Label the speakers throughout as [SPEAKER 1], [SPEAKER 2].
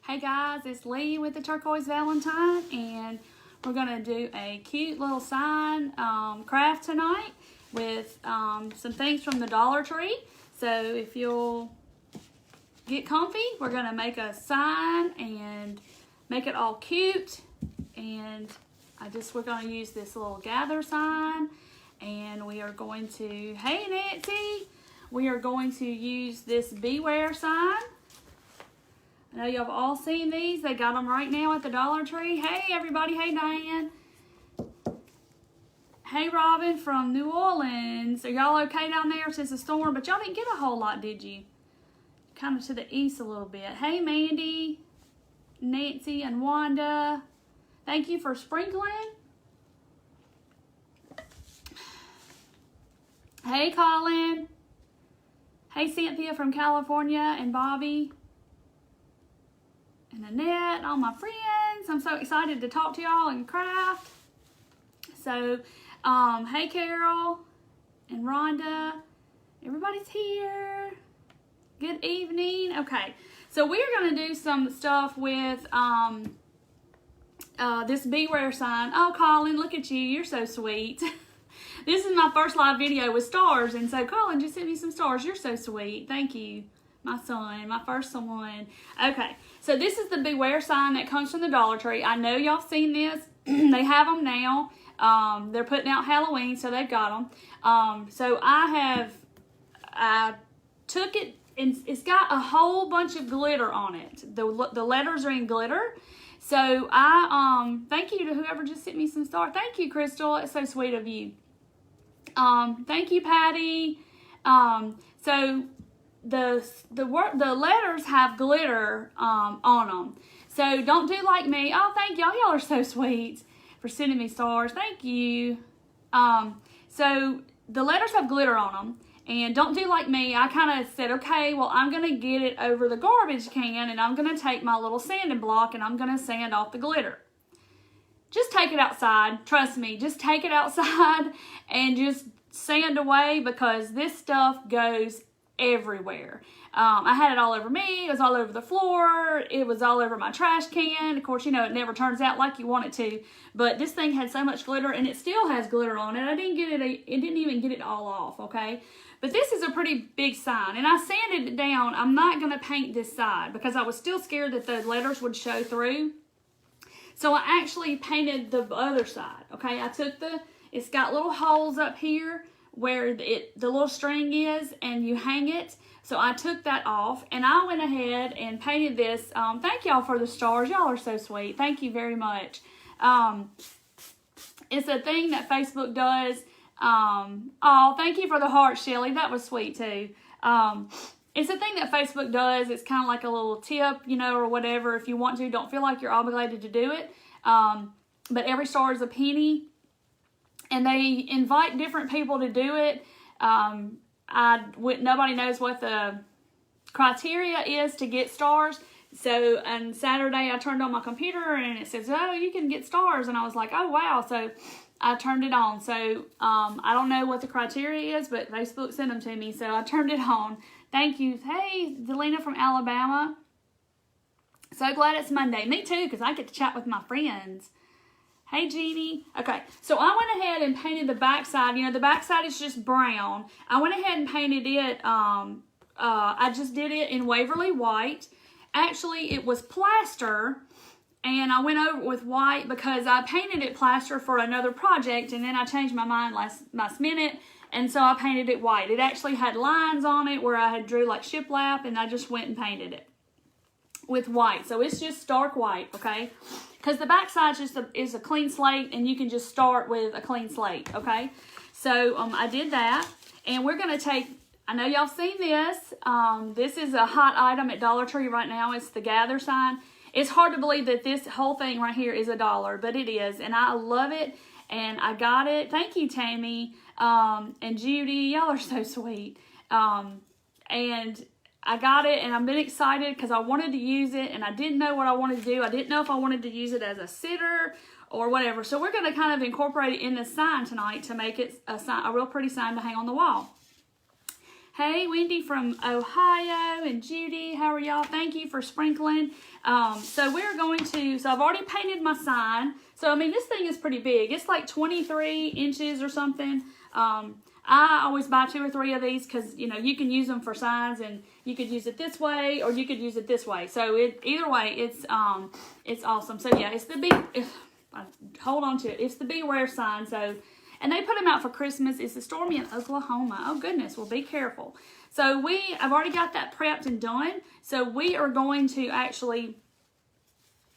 [SPEAKER 1] Hey guys, it's Lee with the Turquoise Valentine, and we're going to do a cute little sign craft tonight with some things from the Dollar Tree. So if you'll get comfy, we're going to make a sign and make it all cute. And we're going to use this little gather sign, and we are going to, hey Nancy, we are going to use this beware sign. I know y'all have all seen these. They got them right now at the Dollar Tree. Hey, everybody. Hey, Diane. Hey, Robin from New Orleans. Are y'all okay down there since the storm? But y'all didn't get a whole lot, did you? Kind of to the east a little bit. Hey, Mandy, Nancy, and Wanda. Thank you for sprinkling. Hey, Colin. Hey, Cynthia from California, and Bobby. And Annette, and all my friends. I'm so excited to talk to y'all and craft. So, hey Carol and Rhonda. Everybody's here. Good evening. Okay, so we're going to do some stuff with this beware sign. Oh, Colin, look at you. You're so sweet. This is my first live video with stars. And so, Colin just sent me some stars. You're so sweet. Thank you. My son, my first one. Okay, so this is the beware sign that comes from the Dollar Tree. I know y'all seen this. They have them now. They're putting out Halloween, so they've got them. So I took it, and it's got a whole bunch of glitter on it. The letters are in glitter. So I thank you to whoever just sent me some stars. Thank you, Crystal. It's so sweet of you. Thank you, Patty. So the letters have glitter on them. So don't do like me. Oh, thank y'all. Y'all are so sweet for sending me stars. Thank you. So the letters have glitter on them. And don't do like me. I kind of said, okay, well, I'm going to get it over the garbage can, and I'm going to take my little sanding block, and I'm going to sand off the glitter. Just take it outside. Trust me. Just take it outside and just sand away, because this stuff goes everywhere. I had it all over me. It was all over the floor. It was all over my trash can. Of course, you know, it never turns out like you want it to, but this thing had so much glitter, and it still has glitter on it. It didn't even get it all off, okay? But this is a pretty big sign, and I sanded it down. I'm not going to paint this side because I was still scared that the letters would show through. So I actually painted the other side, okay? I took it's got little holes up here where the little string is, and you hang it. So I took that off, and I went ahead and painted this. Thank y'all for the stars. Y'all are so sweet. Thank you very much. It's a thing that Facebook does. Oh, thank you for the heart, Shelly. That was sweet too. It's a thing that Facebook does. It's kind of like a little tip, you know, or whatever. If you want to, don't feel like you're obligated to do it. But every star is a penny. And they invite different people to do it. Nobody knows what the criteria is to get stars. So on Saturday, I turned on my computer, and it says, oh, you can get stars. And I was like, oh, wow. So I turned it on. So I don't know what the criteria is, but Facebook sent them to me. So I turned it on. Thank you. Hey, Delina from Alabama. So glad it's Monday. Me too, because I get to chat with my friends. Hey, Jeannie. Okay, so I went ahead and painted the backside. You know, the backside is just brown. I went ahead and painted it. I just did it in Waverly White. Actually, it was plaster, and I went over it with white because I painted it plaster for another project, and then I changed my mind last minute, and so I painted it white. It actually had lines on it where I had drew like shiplap, and I just went and painted it with white. So it's just stark white, okay? Because the backside is a clean slate, and you can just start with a clean slate, okay? So I did that, and we're going to take, I know y'all seen this. This is a hot item at Dollar Tree right now. It's the gather sign. It's hard to believe that this whole thing right here is $1, but it is, and I love it, and I got it. Thank you, Tammy, and Judy. Y'all are so sweet. And I got it, and I've been excited because I wanted to use it, and I didn't know what I wanted to do. I didn't know if I wanted to use it as a sitter or whatever. So we're going to kind of incorporate it in this sign tonight to make it a real pretty sign to hang on the wall. Hey, Wendy from Ohio and Judy, how are y'all? Thank you for sprinkling. So I've already painted my sign. So, I mean, this thing is pretty big. It's like 23 inches or something. I always buy 2 or 3 of these because, you know, you can use them for signs, and you could use it this way or you could use it this way. So, either way, it's awesome. So, yeah, it's hold on to it. It's the Beware sign. So, and they put them out for Christmas. It's a stormy in Oklahoma. Oh, goodness. Well, be careful. So, I've already got that prepped and done. So, we are going to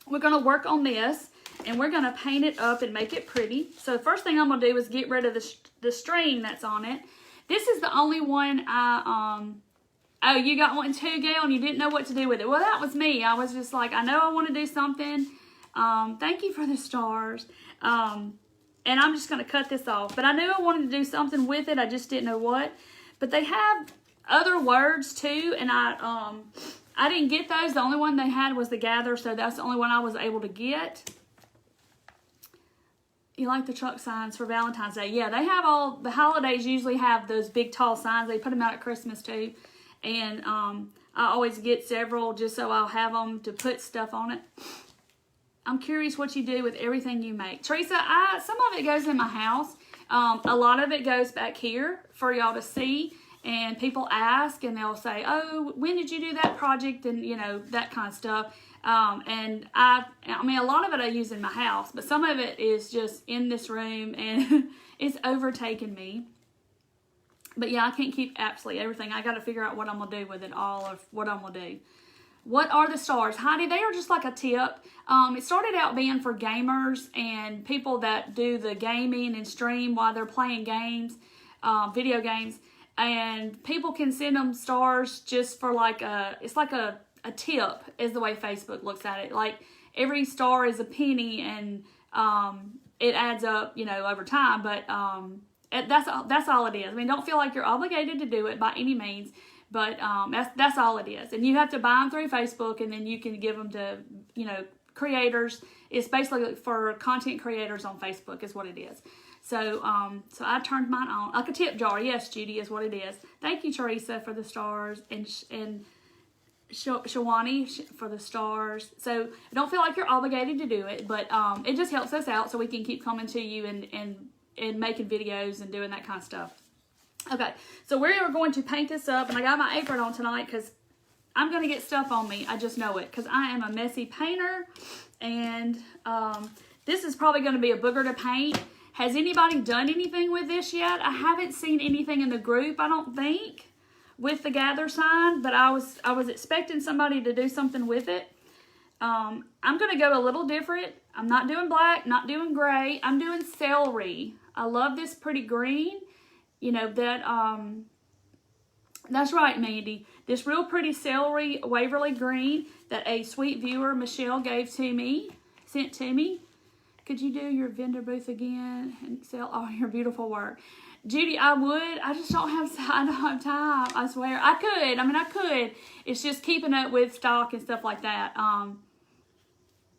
[SPEAKER 1] we're going to work on this, and we're going to paint it up and make it pretty. So, the first thing I'm going to do is get rid of the string that's on it. This is the only one oh, you got one too, Gail, and you didn't know what to do with it. Well, that was me. I was just like, I know I want to do something. Thank you for the stars. And I'm just going to cut this off. But I knew I wanted to do something with it. I just didn't know what. But they have other words too. And I didn't get those. The only one they had was the Gather. So that's the only one I was able to get. You like the truck signs for Valentine's Day? Yeah, they have the holidays usually have those big tall signs. They put them out at Christmas too. And I always get several just so I'll have them to put stuff on it. I'm curious what you do with everything you make. Teresa, some of it goes in my house. A lot of it goes back here for y'all to see. And people ask and they'll say, oh, when did you do that project? And, you know, that kind of stuff. And I mean, a lot of it I use in my house. But some of it is just in this room. And it's overtaken me. But, yeah, I can't keep absolutely everything. I got to figure out what I'm going to do with it all, or what I'm going to do. What are the stars? Heidi, they are just like a tip. It started out being for gamers and people that do the gaming and stream while they're playing games, video games. And people can send them stars just for like it's like a tip is the way Facebook looks at it. Like every star is a penny, and it adds up, you know, over time. But that's all it is. I mean, don't feel like you're obligated to do it by any means. But that's all it is. And you have to buy them through Facebook, and then you can give them to, you know, creators. It's basically for content creators on Facebook is what it is. So so I turned mine on. Like a tip jar. Yes, Judy, is what it is. Thank you, Teresa, for the stars. And Shawani for the stars. So don't feel like you're obligated to do it. But it just helps us out so we can keep coming to you and making videos and doing that kind of stuff. Okay, so we are going to paint this up, and I got my apron on tonight because I'm going to get stuff on me. I just know it because I am a messy painter, and this is probably going to be a booger to paint. Has anybody done anything with this yet? I haven't seen anything in the group, I don't think, with the Gather sign, but I was expecting somebody to do something with it. I'm going to go a little different. I'm not doing black, not doing gray. I'm doing celery. I love this pretty green. You know, that's right, Mandy. This real pretty celery Waverly green that a sweet viewer, Michelle, sent to me. Could you do your vendor booth again and sell all your beautiful work? Judy, I would. I just don't have time. I swear. I could. I mean, I could. It's just keeping up with stock and stuff like that.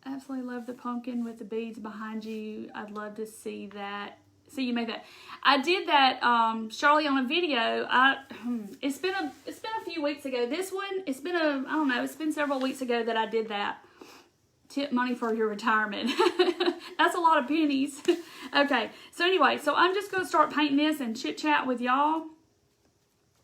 [SPEAKER 1] Absolutely love the pumpkin with the beads behind you. I'd love to see that. See, you made that. I did that, Charlie, on a video. It's been a few weeks ago. This one, I don't know, it's been several weeks ago that I did that. Tip money for your retirement. That's a lot of pennies. Okay, so anyway, so I'm just going to start painting this and chit chat with y'all.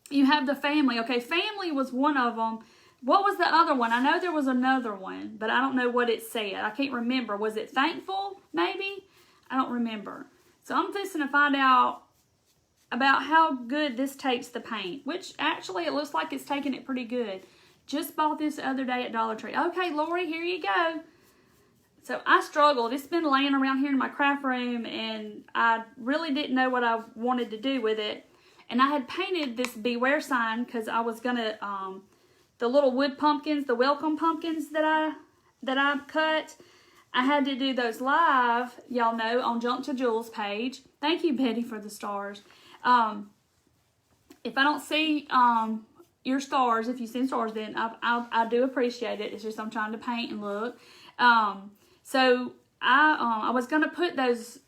[SPEAKER 1] You have the family. Okay, family was one of them. What was the other one? I know there was another one, but I don't know what it said. I can't remember. Was it thankful, maybe? I don't remember. So I'm fixing to find out about how good this takes the paint, which actually it looks like it's taking it pretty good. Just bought this the other day at Dollar Tree. Okay, Lori, here you go. So I struggled. It's been laying around here in my craft room, and I really didn't know what I wanted to do with it. And I had painted this Beware sign because I was going to, the little wood pumpkins, the welcome pumpkins that I cut, I had to do those live, y'all know, on Junk to Jules page. Thank you, Betty, for the stars. If I don't see your stars, if you send stars, then I do appreciate it. It's just I'm trying to paint and look. So I was going to put those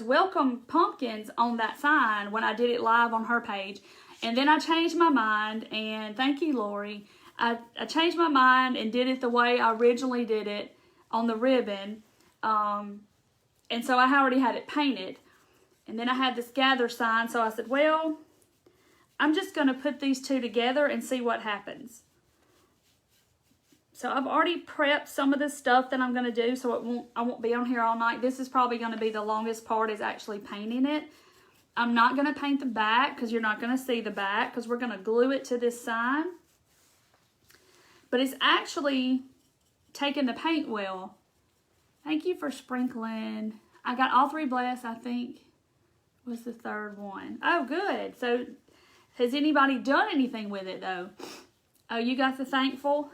[SPEAKER 1] welcome pumpkins on that sign when I did it live on her page. And then I changed my mind, and thank you, Lori. I changed my mind and did it the way I originally did it on the ribbon. And so I already had it painted. And then I had this gather sign, so I said, well, I'm just going to put these two together and see what happens. So I've already prepped some of the stuff that I'm going to do, so I won't be on here all night. This is probably going to be the longest part, is actually painting it. I'm not going to paint the back because you're not going to see the back, because we're going to glue it to this sign. But it's actually taking the paint well. Thank you for sprinkling. I got all three blessed, I think was the third one. Oh, good. So has anybody done anything with it, though? Oh, you got the thankful?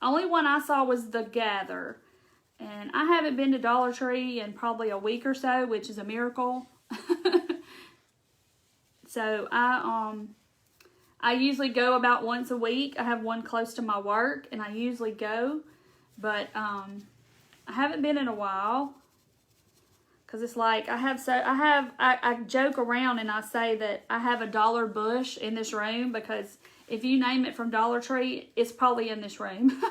[SPEAKER 1] Only one I saw was the gather. And I haven't been to Dollar Tree in probably a week or so, which is a miracle. So I usually go about once a week. I have one close to my work, and I usually go. But I haven't been in a while. Because it's like, I joke around and I say that I have a dollar bush in this room, because if you name it from Dollar Tree, it's probably in this room.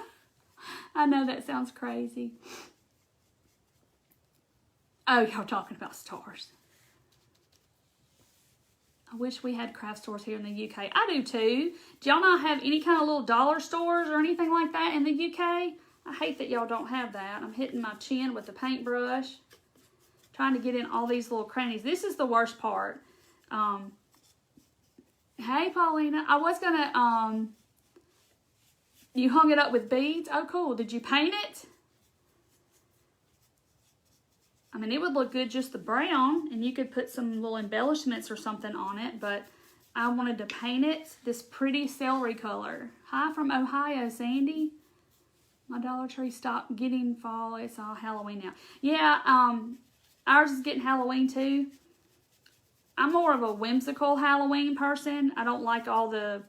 [SPEAKER 1] I know that sounds crazy. Oh, y'all talking about stars. I wish we had craft stores here in the UK. I do too. Do y'all not have any kind of little dollar stores or anything like that in the UK? I hate that y'all don't have that. I'm hitting my chin with the paintbrush, trying to get in all these little crannies. This is the worst part. Hey, Paulina. I was going to, you hung it up with beads? Oh, cool. Did you paint it? I mean, it would look good just the brown, and you could put some little embellishments or something on it, but I wanted to paint it this pretty celery color. Hi from Ohio, Sandy. My Dollar Tree stopped getting fall. It's all Halloween now. Yeah, ours is getting Halloween too. I'm more of a whimsical Halloween person. I don't like all the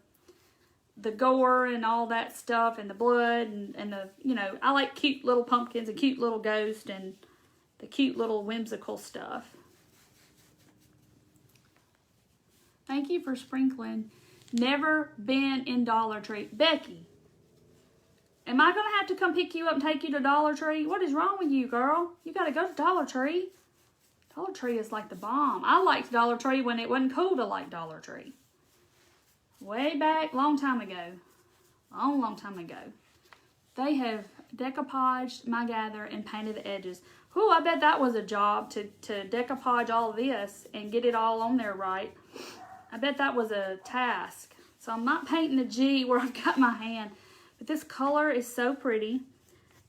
[SPEAKER 1] gore and all that stuff and the blood and the, you know, I like cute little pumpkins and cute little ghosts and the cute little whimsical stuff. Thank you for sprinkling. Never been in Dollar Tree. Becky, am I going to have to come pick you up and take you to Dollar Tree? What is wrong with you, girl? You got to go to Dollar Tree. Dollar Tree is like the bomb. I liked Dollar Tree when it wasn't cool to like Dollar Tree. Way back, long time ago. Long time ago. They have decoupaged my gather and painted the edges. Whew, I bet that was a job to decoupage all of this and get it all on there right. I bet that was a task. So I'm not painting the G where I've got my hand. But this color is so pretty.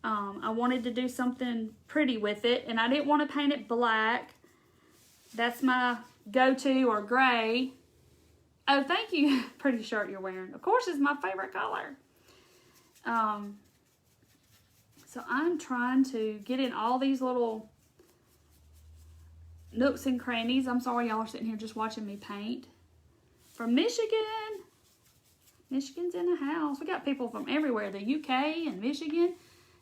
[SPEAKER 1] I wanted to do something pretty with it. And I didn't want to paint it black. That's my go-to, or gray. Oh, thank you. Pretty shirt you're wearing. Of course, it's my favorite color. So I'm trying to get in all these little nooks and crannies. I'm sorry y'all are sitting here just watching me paint. From Michigan. Michigan's in the house. We got people from everywhere. The UK and Michigan.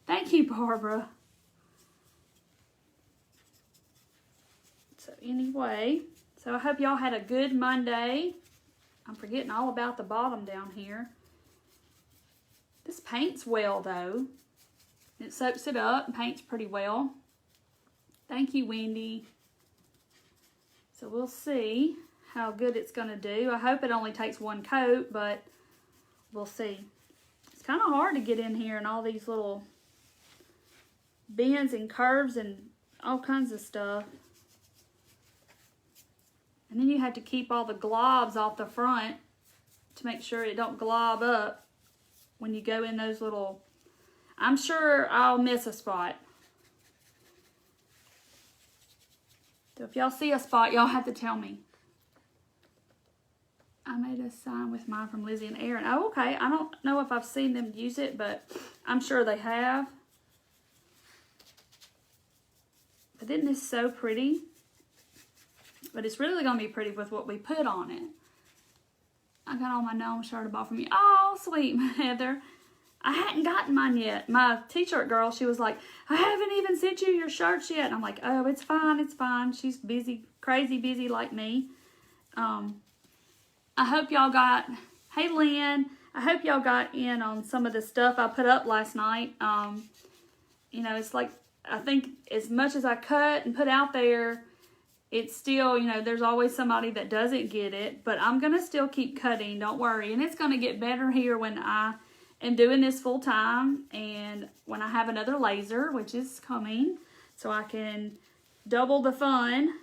[SPEAKER 1] Thank you, Barbara. So anyway, so I hope y'all had a good Monday. I'm forgetting all about the bottom down here. This paints well, though. It soaks it up and paints pretty well. Thank you, Wendy. So we'll see how good it's going to do. I hope it only takes one coat, but we'll see. It's kind of hard to get in here and all these little bends and curves and all kinds of stuff. And then you have to keep all the globs off the front to make sure it don't glob up when you go in those little... I'm sure I'll miss a spot. So if y'all see a spot, y'all have to tell me. I made a sign with mine from Lizzie and Aaron. Oh, okay. I don't know if I've seen them use it, but I'm sure they have. But isn't this so pretty? But it's really going to be pretty with what we put on it. I got on my gnome shirt I bought from you. Oh, sweet Heather. I hadn't gotten mine yet. My t-shirt girl, she was like, I haven't even sent you your shirts yet. And I'm like, oh, it's fine, it's fine. She's busy, crazy busy like me. I hope y'all got, hey Lynn, I hope y'all got in on some of the stuff I put up last night. You know, it's like, I think as much as I cut and put out there, it's still, you know, there's always somebody that doesn't get it, but I'm going to still keep cutting, don't worry. And it's going to get better here when I am doing this full time and when I have another laser, which is coming, so I can double the fun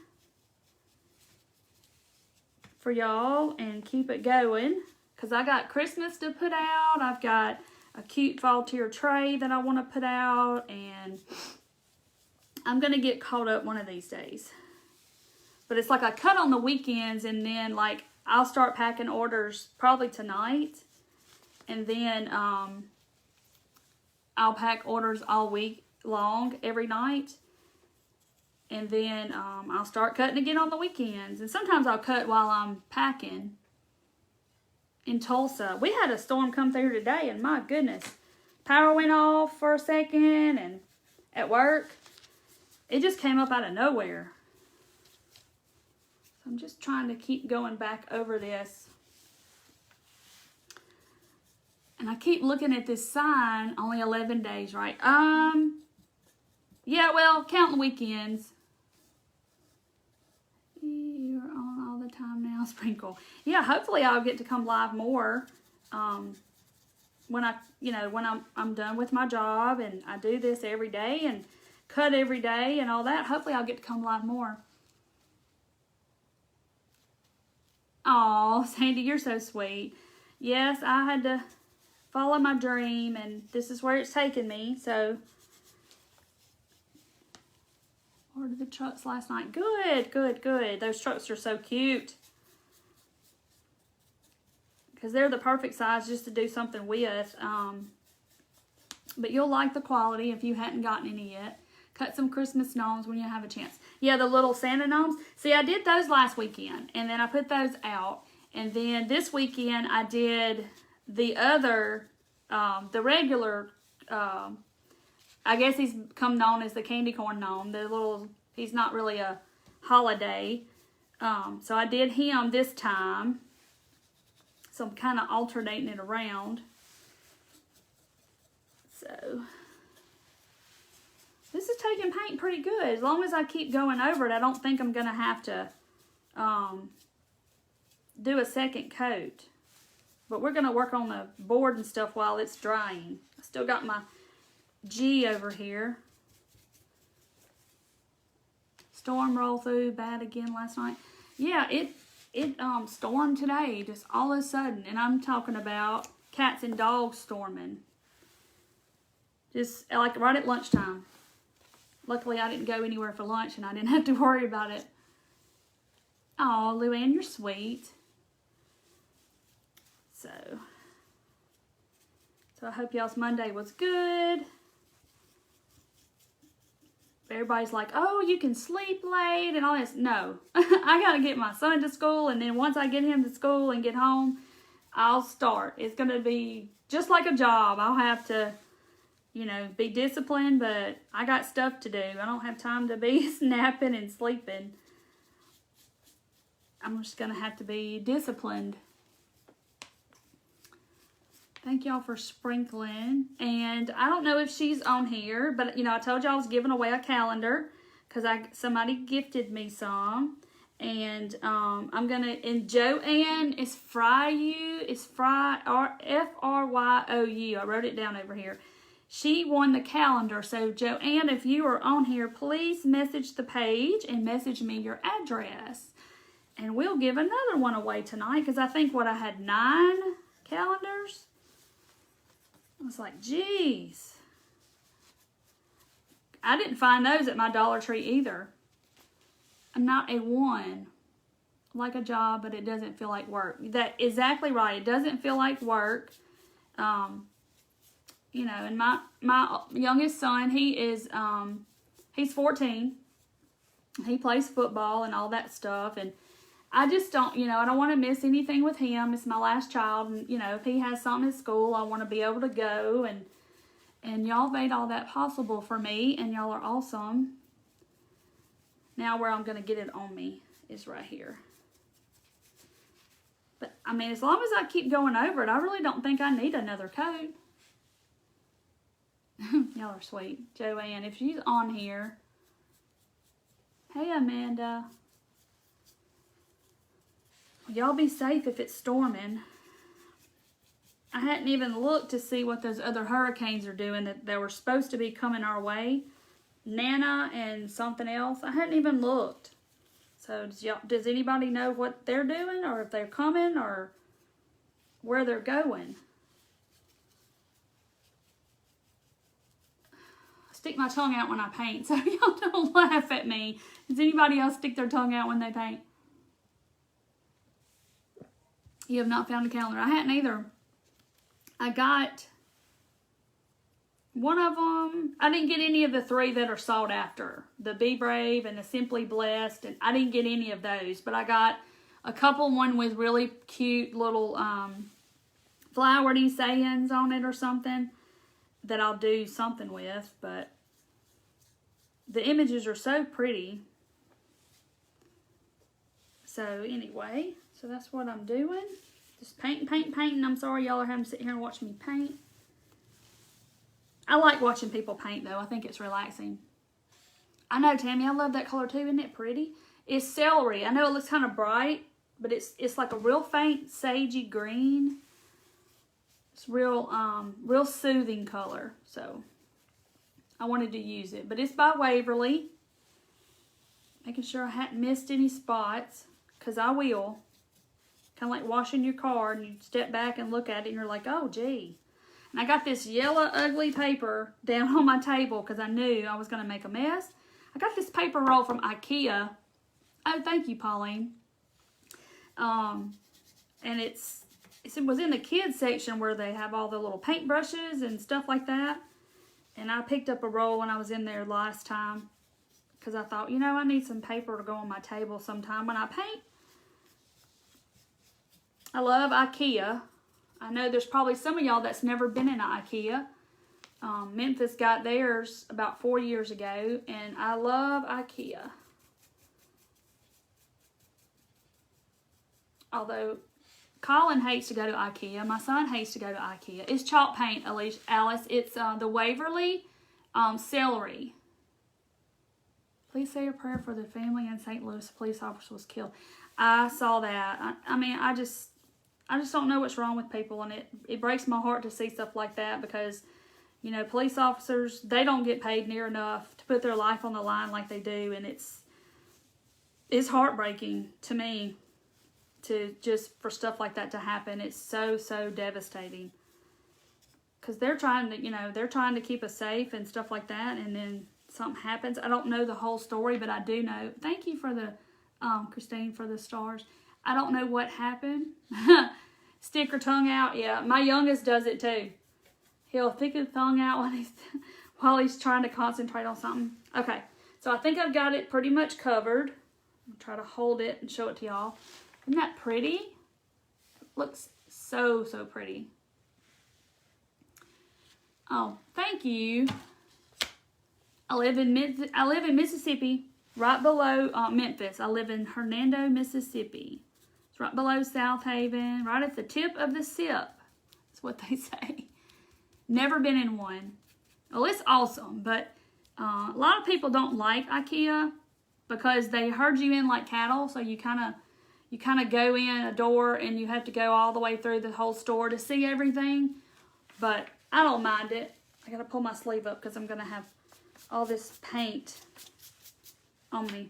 [SPEAKER 1] for y'all and keep it going. Because I got Christmas to put out, I've got a cute fall tier tray that I want to put out, and I'm going to get caught up one of these days. But it's like I cut on the weekends, and then like I'll start packing orders probably tonight. And then I'll pack orders all week long, every night. And then I'll start cutting again on the weekends. And sometimes I'll cut while I'm packing in Tulsa. We had a storm come through today, and my goodness. Power went off for a second, and at work, it just came up out of nowhere. I'm just trying to keep going back over this. And I keep looking at this sign, only 11 days, right? Yeah, well, counting the weekends. You're on all the time now, Sprinkle. Yeah, hopefully I'll get to come live more. When I'm done with my job and I do this every day and cut every day and all that, hopefully I'll get to come live more. Oh, Sandy, you're so sweet. Yes, I had to follow my dream, and this is where it's taken me. So, ordered the trucks last night. Good, good, good. Those trucks are so cute. Because they're the perfect size just to do something with. But you'll like the quality if you hadn't gotten any yet. Cut some Christmas gnomes when you have a chance. Yeah, the little Santa gnomes. See, I did those last weekend, and then I put those out. And then this weekend, I did the other, the regular, I guess he's come known as the candy corn gnome. The little, he's not really a holiday. So I did him this time. So I'm kind of alternating it around. So this is taking paint pretty good. As long as I keep going over it, I don't think I'm going to have to do a second coat. But we're going to work on the board and stuff while it's drying. I still got my G over here. Storm rolled through bad again last night. Yeah, it stormed today, just all of a sudden. And I'm talking about cats and dogs storming. Just like right at lunchtime. Luckily, I didn't go anywhere for lunch, and I didn't have to worry about it. Oh, Luann, you're sweet. So I hope y'all's Monday was good. Everybody's like, oh, you can sleep late and all this. No, I got to get my son to school, and then once I get him to school and get home, I'll start. It's going to be just like a job. I'll have to, be disciplined, but I got stuff to do. I don't have time to be snapping and sleeping. I'm just going to have to be disciplined. Thank y'all for sprinkling. And I don't know if she's on here, but, I told y'all I was giving away a calendar because somebody gifted me some. And I'm going to, and Joanne is Fryu, F-R-Y-O-U. I wrote it down over here. She won the calendar. So, Joanne, if you are on here, please message the page and message me your address. And we'll give another one away tonight because I think, I had 9 calendars? I was like, geez. I didn't find those at my Dollar Tree either. I'm not a one. Like a job, but it doesn't feel like work. That's exactly right. It doesn't feel like work. And my youngest son, he's 14. He plays football and all that stuff. And I just don't, I don't want to miss anything with him. It's my last child. And, if he has something at school, I want to be able to go. And y'all made all that possible for me. And y'all are awesome. Now where I'm going to get it on me is right here. But, I mean, as long as I keep going over it, I really don't think I need another coat. Y'all are sweet. Joanne, if she's on here. Hey, Amanda. Y'all be safe if it's storming. I hadn't even looked to see what those other hurricanes are doing that were supposed to be coming our way. Nana and something else. I hadn't even looked. So does anybody know what they're doing, or if they're coming, or where they're going? I stick my tongue out when I paint, so y'all don't laugh at me. Does anybody else stick their tongue out when they paint? You have not found a calendar. I hadn't either. I got one of them. I didn't get any of the 3 that are sought after. The Be Brave and the Simply Blessed. And I didn't get any of those. But I got a couple, one with really cute little flowery sayings on it or something that I'll do something with. But the images are so pretty. So anyway, so that's what I'm doing. Just painting. I'm sorry y'all are having to sit here and watch me paint. I like watching people paint though. I think it's relaxing. I know, Tammy, I love that color too. Isn't it pretty? It's celery. I know it looks kind of bright, but it's like a real faint sagey green. It's real soothing color. So I wanted to use it. But it's by Waverly. Making sure I hadn't missed any spots, because I will. Kind of like washing your car, and you step back and look at it and you're like, oh gee. And I got this yellow ugly paper down on my table because I knew I was going to make a mess. I got this paper roll from IKEA. Oh, thank you, Pauline. And it was in the kids section where they have all the little paintbrushes and stuff like that. And I picked up a roll when I was in there last time because I thought, you know, I need some paper to go on my table sometime when I paint. I love IKEA. I know there's probably some of y'all that's never been in IKEA. Memphis got theirs about 4 years ago, and I love IKEA. Although Colin hates to go to IKEA, my son hates to go to IKEA. It's chalk paint, Alice. It's the Waverly celery. Please say a prayer for the family in St. Louis. A police officer was killed. I saw that. I mean, I just don't know what's wrong with people, and it breaks my heart to see stuff like that because, you know, police officers, they don't get paid near enough to put their life on the line like they do, and it's heartbreaking to me for stuff like that to happen. It's so devastating because they're trying to keep us safe and stuff like that, and then something happens. I don't know the whole story, but I do know. Thank you for the Christine for the stars. I don't know what happened. Stick her tongue out. Yeah, my youngest does it too. He'll stick his tongue out while he's trying to concentrate on something. Okay, so I think I've got it pretty much covered. I'll try to hold it and show it to y'all. Isn't that pretty? Looks so pretty. Oh, thank you. I live in Mississippi, right below Memphis. I live in Hernando, Mississippi. It's right below South Haven, right at the tip of the sip. That's what they say. Never been in one. Well, it's awesome, but a lot of people don't like IKEA because they herd you in like cattle. So you kind of go in a door and you have to go all the way through the whole store to see everything. But I don't mind it. I got to pull my sleeve up because I'm going to have all this paint on me.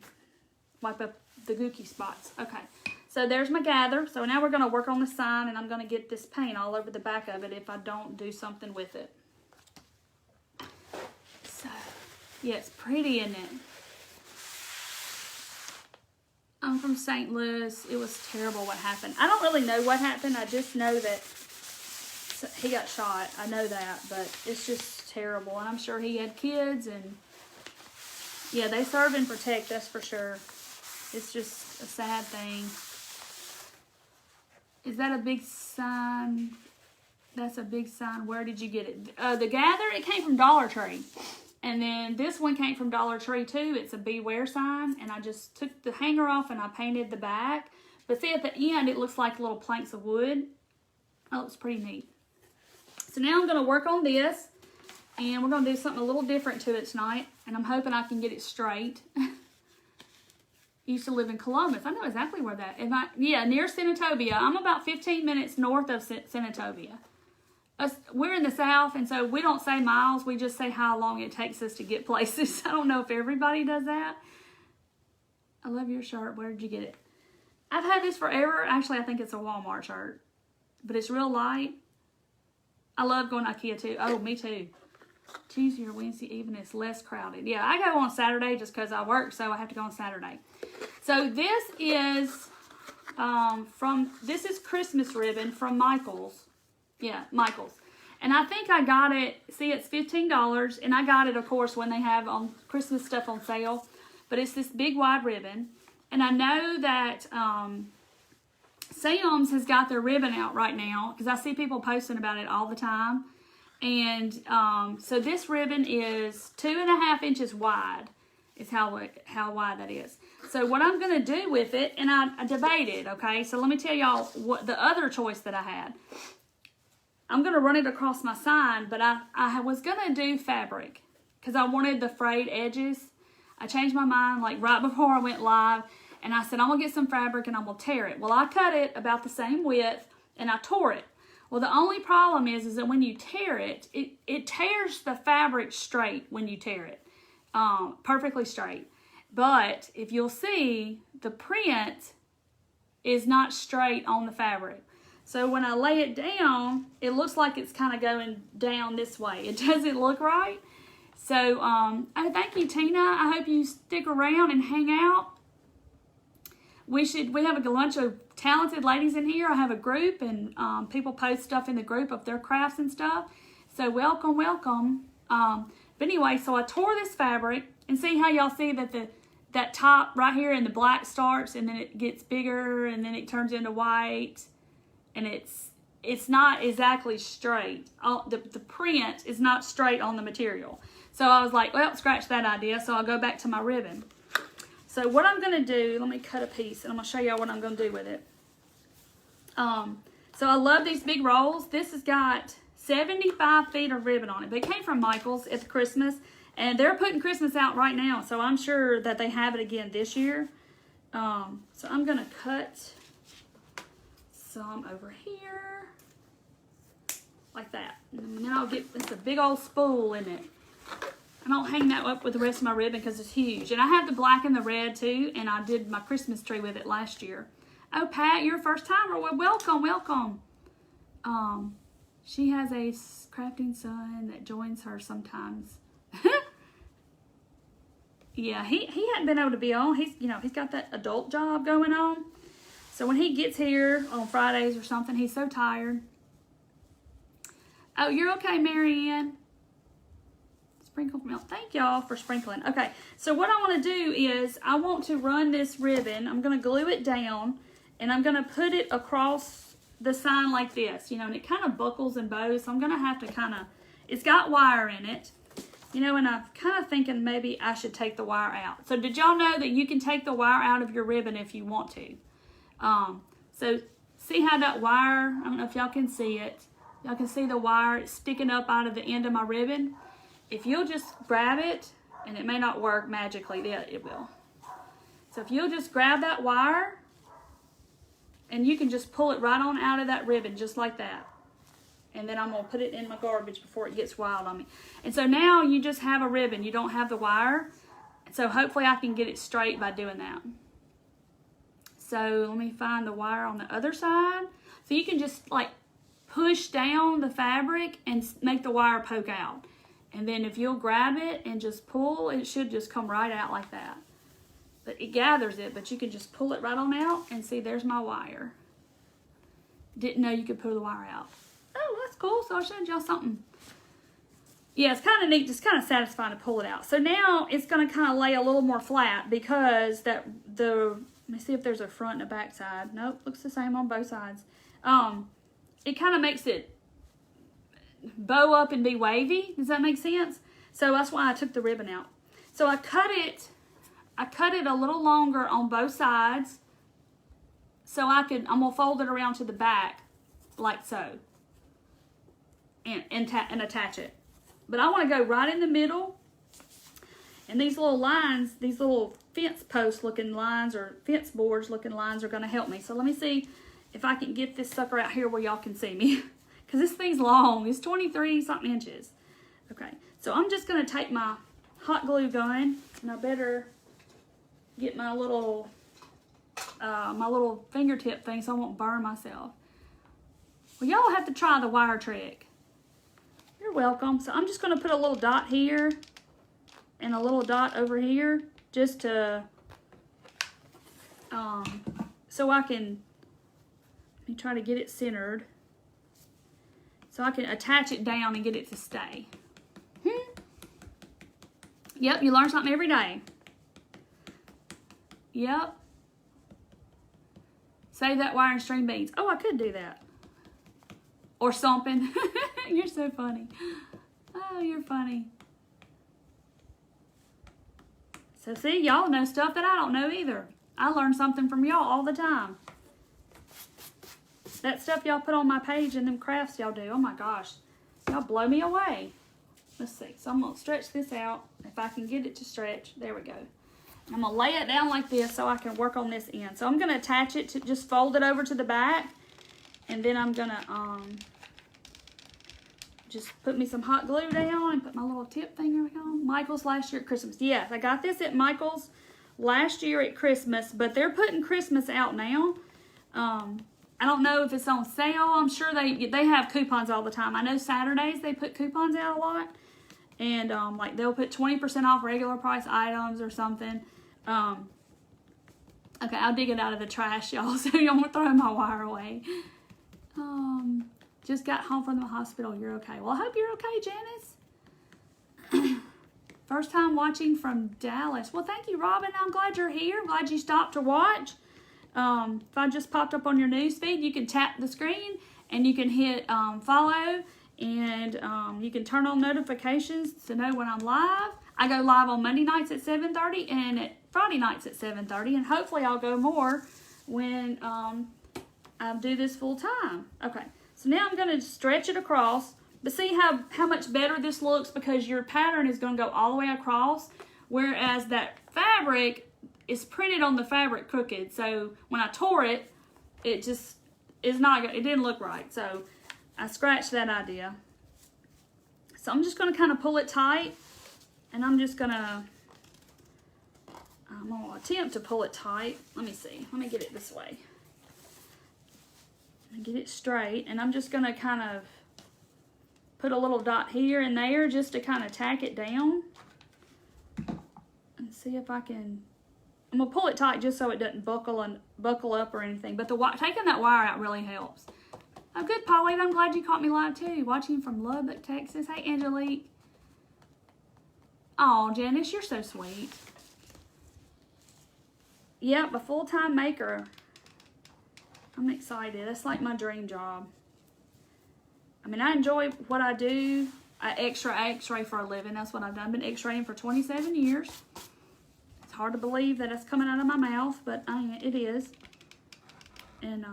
[SPEAKER 1] Wipe up the gooky spots. Okay. So there's my gather. So now we're going to work on the sign, and I'm going to get this paint all over the back of it if I don't do something with it. So, yeah, it's pretty, isn't it? I'm from St. Louis. It was terrible what happened. I don't really know what happened. I just know that he got shot. I know that, but it's just terrible. And I'm sure he had kids, and yeah, they serve and protect, that's for sure. It's just a sad thing. Is that a big sign? That's a big sign. Where did you get it? The gather, it came from Dollar Tree. And then this one came from Dollar Tree too. It's a beware sign. And I just took the hanger off and I painted the back. But see, at the end, it looks like little planks of wood. That looks pretty neat. So now I'm going to work on this, and we're going to do something a little different to it tonight, and I'm hoping I can get it straight. Used to live in Columbus. I know exactly where that is. Yeah, near Senatobia. I'm about 15 minutes north of Senatobia. We're in the South, and so we don't say miles. We just say how long it takes us to get places. I don't know if everybody does that. I love your shirt. Where did you get it? I've had this forever. Actually, I think it's a Walmart shirt, but it's real light. I love going to IKEA too. Oh, me too. Tuesday or Wednesday evening is less crowded. Yeah, I go on Saturday just because I work, so I have to go on Saturday. So this is this is Christmas ribbon from Michaels. Yeah, Michaels. And I think I got it, see, it's $15, and I got it, of course, when they have on Christmas stuff on sale. But it's this big wide ribbon. And I know that Sam's has got their ribbon out right now, because I see people posting about it all the time. And so this ribbon is 2.5 inches wide, is how wide that is. So what I'm going to do with it, and I debated, okay? So let me tell y'all what the other choice that I had. I'm going to run it across my sign, but I was going to do fabric because I wanted the frayed edges. I changed my mind like right before I went live, and I said, I'm going to get some fabric and I'm going to tear it. Well, I cut it about the same width, and I tore it. Well, the only problem is that when you tear it, it tears the fabric straight when you tear it, perfectly straight. But if you'll see, the print is not straight on the fabric. So when I lay it down, it looks like it's kind of going down this way. It doesn't look right. So, oh, thank you, Tina. I hope you stick around and hang out. We have a bunch of talented ladies in here. I have a group, and people post stuff in the group of their crafts and stuff. So welcome, welcome. But anyway, so I tore this fabric, and see how y'all see that that top right here in the black starts, and then it gets bigger, and then it turns into white. And it's not exactly straight. The print is not straight on the material. So I was like, well, scratch that idea. So I'll go back to my ribbon. So what I'm going to do, let me cut a piece, and I'm going to show y'all what I'm going to do with it. So I love these big rolls. This has got 75 feet of ribbon on it. But it came from Michaels at Christmas. And they're putting Christmas out right now. So I'm sure that they have it again this year. So I'm going to cut some over here like that, and then I'll get, it's a big old spool in it. I don't hang that up with the rest of my ribbon because it's huge, and I have the black and the red too, and I did my Christmas tree with it last year. Oh, Pat, you're a first timer. Well, welcome, welcome. She has a crafting son that joins her sometimes. Yeah, he hadn't been able to be on. He's got that adult job going on. So when he gets here on Fridays or something, he's so tired. Oh, you're okay, Marianne. Sprinkle milk. Thank y'all for sprinkling. Okay, so what I want to do is I want to run this ribbon. I'm going to glue it down, and I'm going to put it across the sign like this, and it kind of buckles and bows. So I'm going to have to kind of, it's got wire in it, and I'm kind of thinking maybe I should take the wire out. So did y'all know that you can take the wire out of your ribbon if you want to? So see how that wire, I don't know if y'all can see it. Y'all can see the wire sticking up out of the end of my ribbon. If you'll just grab it, and it may not work magically, yeah, it will. So if you'll just grab that wire, and you can just pull it right on out of that ribbon, just like that. And then I'm going to put it in my garbage before it gets wild on me. And so now you just have a ribbon. You don't have the wire. So hopefully I can get it straight by doing that. So let me find the wire on the other side. So you can just like push down the fabric and make the wire poke out. And then if you'll grab it and just pull, it should just come right out like that. But it gathers it, but you can just pull it right on out, and see, there's my wire. Didn't know you could pull the wire out. Oh, that's cool. So I showed y'all something. Yeah, it's kind of neat, just kind of satisfying to pull it out. So now it's going to kind of lay a little more flat because let me see if there's a front and a back side. Nope, looks the same on both sides. It kind of makes it bow up and be wavy. Does that make sense? So that's why I took the ribbon out. So I cut it a little longer on both sides. so I'm going to fold it around to the back like so and attach it. But I want to go right in the middle, and these little lines, these little fence post looking lines or fence boards looking lines are going to help me. So let me see if I can get this sucker out here where y'all can see me, because this thing's long. It's 23 something inches. Okay, so I'm just going to take my hot glue gun, and I better get my little fingertip thing so I won't burn myself. Well, y'all have to try the wire trick. You're welcome. So I'm just going to put a little dot here and a little dot over here just to, so I can, let me try to get it centered so I can attach it down and get it to stay. Yep, you learn something every day. Yep. Save that wire and string beads. Oh, I could do that. Or something. You're so funny. Oh, you're funny. So see, y'all know stuff that I don't know either. I learn something from y'all all the time. That stuff y'all put on my page and them crafts y'all do. Oh my gosh. Y'all blow me away. Let's see. So I'm going to stretch this out. If I can get it to stretch. There we go. I'm going to lay it down like this so I can work on this end. So I'm going to attach it to, just fold it over to the back. And then I'm going to just put me some hot glue down and put my little tip finger on. Michael's last year at Christmas. Yes, I got this at Michael's last year at Christmas, but they're putting Christmas out now. I don't know if it's on sale. I'm sure they have coupons all the time. I know Saturdays they put coupons out a lot. And like they'll put 20% off regular price items or something. Okay, I'll dig it out of the trash, y'all, so you won't throw my wire away. Just got home from the hospital. You're okay. Well, I hope you're okay, Janice. First time watching from Dallas. Well, thank you, Robin. I'm glad you're here. I'm glad you stopped to watch. If I just popped up on your news feed, you can tap the screen and you can hit follow, and you can turn on notifications to know when I'm live. I go live on Monday nights at 7:30 and at Friday nights at 7:30, and hopefully I'll go more when I do this full time. Okay, so now I'm going to stretch it across, but see how much better this looks because your pattern is going to go all the way across, whereas that fabric is printed on the fabric crooked. So when I tore it, it just is not, it didn't look right. So I scratched that idea. So I'm just going to kind of pull it tight, and I'm just going to, I'm going to attempt to pull it tight. Let me see. Let me get it this way. Get it straight, and I'm just going to kind of put a little dot here and there just to kind of tack it down. And see if I can, I'm going to pull it tight just so it doesn't buckle up or anything. But taking that wire out really helps. Oh, good, Pauline. I'm glad you caught me live, too. Watching from Lubbock, Texas. Hey, Angelique. Oh, Janice, you're so sweet. Yep, a full-time maker. I'm excited. That's like my dream job. I mean, I enjoy what I do. I x-ray for a living. That's what I've done. I've been x-raying for 27 years. It's hard to believe that it's coming out of my mouth, but I mean, it is. And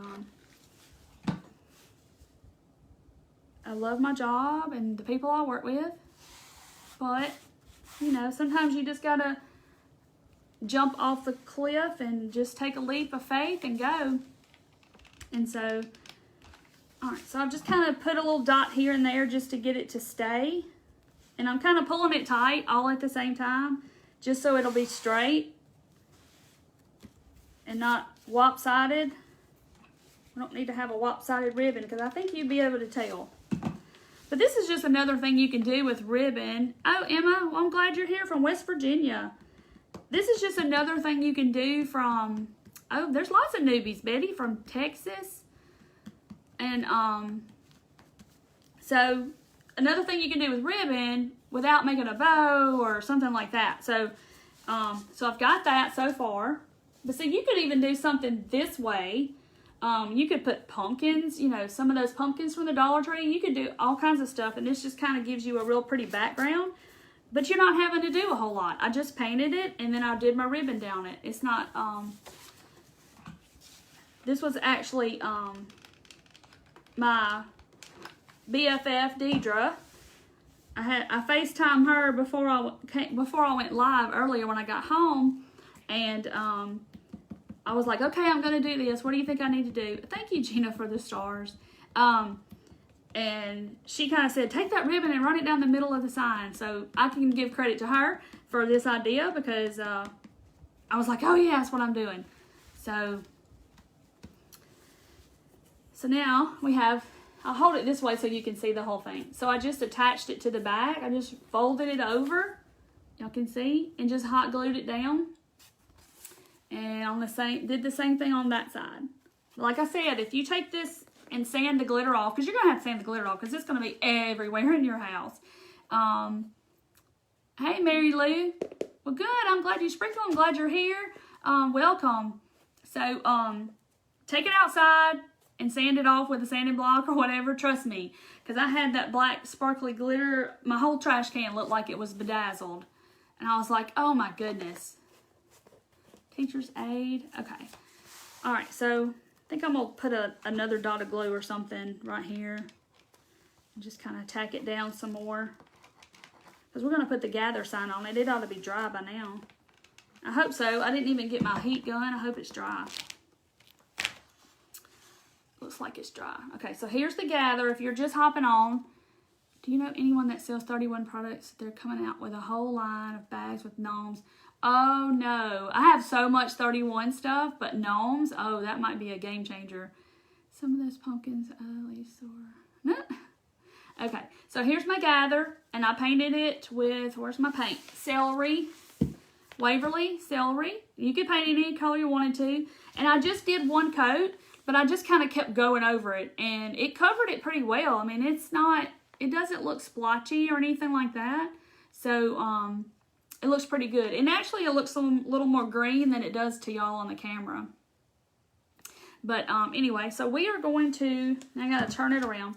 [SPEAKER 1] I love my job and the people I work with. But, you know, sometimes you just gotta jump off the cliff and just take a leap of faith and go. And so, all right, so I've just kind of put a little dot here and there just to get it to stay. And I'm kind of pulling it tight all at the same time, just so it'll be straight and not lopsided. We don't need to have a lopsided ribbon because I think you'd be able to tell. But this is just another thing you can do with ribbon. Oh, Emma, well, I'm glad you're here from West Virginia. This is just another thing you can do from, oh, there's lots of newbies, Betty, from Texas. And so another thing you can do with ribbon without making a bow or something like that. So, so I've got that so far. But see, you could even do something this way. You could put pumpkins, you know, some of those pumpkins from the Dollar Tree. You could do all kinds of stuff, and this just kind of gives you a real pretty background. But you're not having to do a whole lot. I just painted it, and then I did my ribbon down it. It's not, this was actually my BFF Deidre. I FaceTimed her before I went live earlier when I got home, and I was like, okay, I'm gonna do this. What do you think I need to do? Thank you, Gina, for the stars. And she kind of said, take that ribbon and run it down the middle of the sign. So I can give credit to her for this idea, because I was like, oh yeah, that's what I'm doing. So now we have, I'll hold it this way so you can see the whole thing. So I just attached it to the back. I just folded it over, y'all can see, and just hot glued it down. And on did the same thing on that side. Like I said, if you take this and sand the glitter off, because you're going to have to sand the glitter off because it's going to be everywhere in your house. Hey, Mary Lou. Well, good. I'm glad you sprinkled. I'm glad you're here. Welcome. So, take it outside and sand it off with a sanding block or whatever. Trust me, because I had that black sparkly glitter. My whole trash can looked like it was bedazzled. And I was like, oh my goodness. Teacher's aid. Okay. All right, so I think I'm going to put another dot of glue or something right here. And just kind of tack it down some more. Because we're going to put the gather sign on it. It ought to be dry by now. I hope so. I didn't even get my heat gun. I hope it's dry. Looks like it's dry. Okay, so here's the gather. If you're just hopping on, do you know anyone that sells 31 products? They're coming out with a whole line of bags with gnomes. Oh no, I have so much 31 stuff, but gnomes, oh, that might be a game changer. Some of those pumpkins, no. Okay, so here's my gather, and I painted it with, where's my paint? Celery, Waverly Celery. You could paint it any color you wanted to, and I just did one coat, but I just kind of kept going over it, and it covered it pretty well. I mean, it doesn't look splotchy or anything like that, so, it looks pretty good. And actually, it looks a little more green than it does to y'all on the camera. But anyway, so we are going to, I got to turn it around,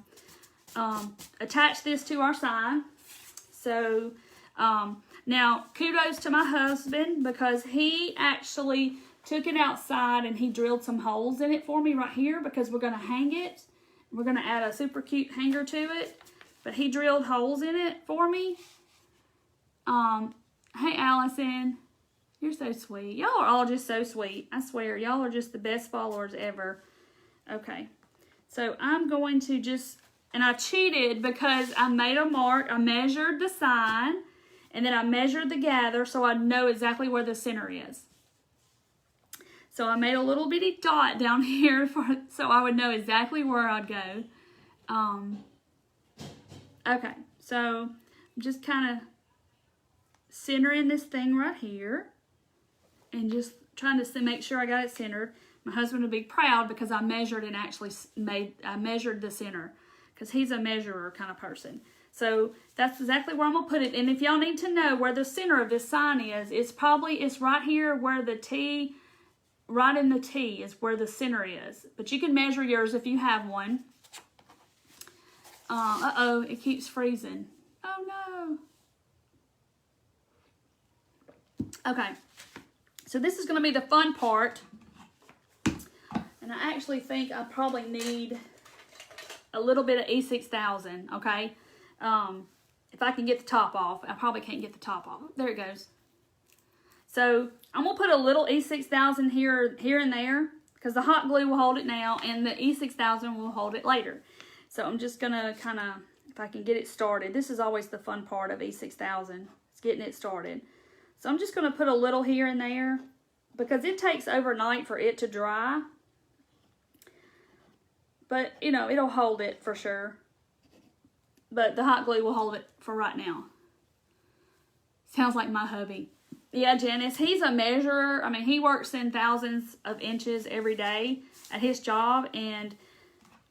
[SPEAKER 1] attach this to our sign. So now, kudos to my husband, because he actually took it outside and he drilled some holes in it for me right here, because we're going to hang it. We're going to add a super cute hanger to it. But he drilled holes in it for me. Hey, Allison, you're so sweet. Y'all are all just so sweet. I swear, y'all are just the best followers ever. Okay, so I'm going to just, and I cheated because I made a mark. I measured the sign, and then I measured the gather so I'd know exactly where the center is. So I made a little bitty dot down here so I would know exactly where I'd go. Okay, so I'm just kind of centering this thing right here and just trying to make sure I got it centered. My husband would be proud because I measured and actually I measured the center, because he's a measurer kind of person. So that's exactly where I'm gonna put it. And if y'all need to know where the center of this sign is, it's right here where the T, right in the T is where the center is. But you can measure yours if you have one. Uh-oh, it keeps freezing. Oh no. Okay, so this is going to be the fun part, and I actually think I probably need a little bit of E6000, okay? If I can get the top off. I probably can't get the top off. There it goes. So I'm going to put a little E6000 here and there, because the hot glue will hold it now, and the E6000 will hold it later. So I'm just going to kind of, if I can get it started. This is always the fun part of E6000, is getting it started. So I'm just going to put a little here and there, because it takes overnight for it to dry. But, you know, it'll hold it for sure. But the hot glue will hold it for right now. Sounds like my hubby. Yeah, Janice, he's a measurer. I mean, he works in thousands of inches every day at his job. And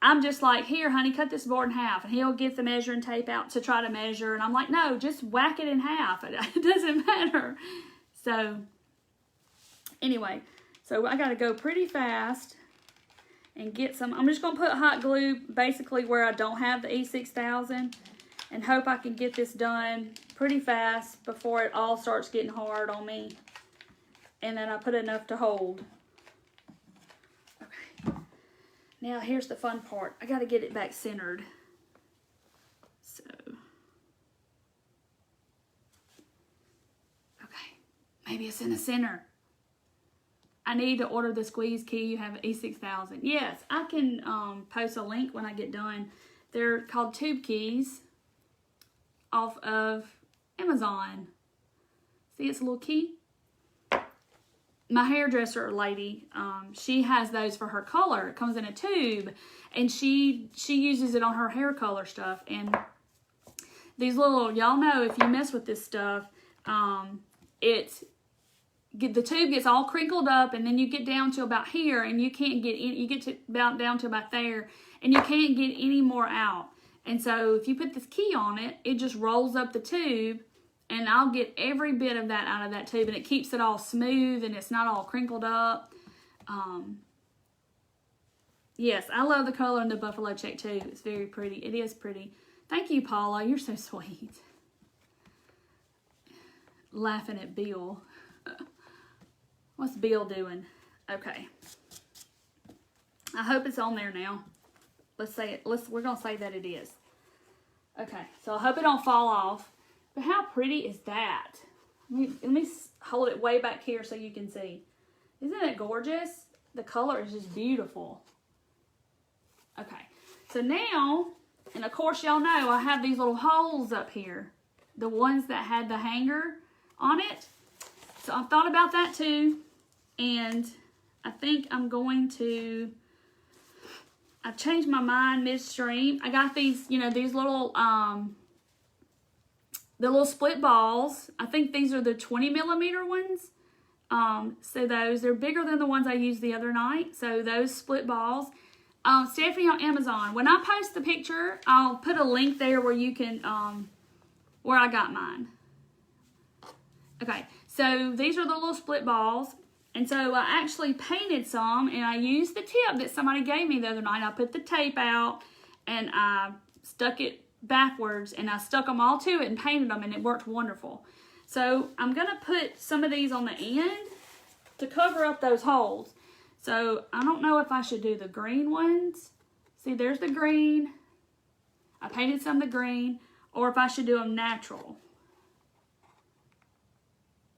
[SPEAKER 1] I'm just like, here, honey, cut this board in half. And he'll get the measuring tape out to try to measure. And I'm like, no, just whack it in half. It doesn't matter. So, anyway, so I got to go pretty fast and get some. I'm just going to put hot glue basically where I don't have the E6000 and hope I can get this done pretty fast before it all starts getting hard on me. And then I put enough to hold. Okay. Now here's the fun part. I got to get it back centered. So, okay, maybe it's in the center. I need to order the squeeze key. You have E6000. Yes, I can post a link when I get done. They're called tube keys off of Amazon. See, it's a little key. My hairdresser lady, she has those for her color. It comes in a tube, and she uses it on her hair color stuff. And these little, y'all know if you mess with this stuff, the tube gets all crinkled up, and then you get down to about here, and you can't get in. You get to about down to about there, and you can't get any more out. And so if you put this key on it, it just rolls up the tube, and I'll get every bit of that out of that tube, and it keeps it all smooth, and it's not all crinkled up. Yes, I love the color in the buffalo check too. It's very pretty. It is pretty. Thank you, Paula. You're so sweet. Laughing at Bill. What's Bill doing? Okay. I hope it's on there now. Let's say it. We're gonna say that it is. Okay. So I hope it don't fall off. But how pretty is that? Let me hold it way back here so you can see. Isn't it gorgeous? The color is just beautiful. Okay. So now, and of course y'all know I have these little holes up here. The ones that had the hanger on it. So I thought about that too. And I think I'm going to, I've changed my mind midstream. I got these, you know, these little, the little split balls. I think these are the 20 millimeter ones. So they're bigger than the ones I used the other night. So those split balls. Stephanie on Amazon. When I post the picture, I'll put a link there where you can, where I got mine. Okay, so these are the little split balls. And so I actually painted some, and I used the tip that somebody gave me the other night. I put the tape out, and I stuck it backwards, and I stuck them all to it and painted them, and it worked wonderful. So I'm going to put some of these on the end to cover up those holes. So I don't know if I should do the green ones. See, there's the green. I painted some of the green, or if I should do them natural.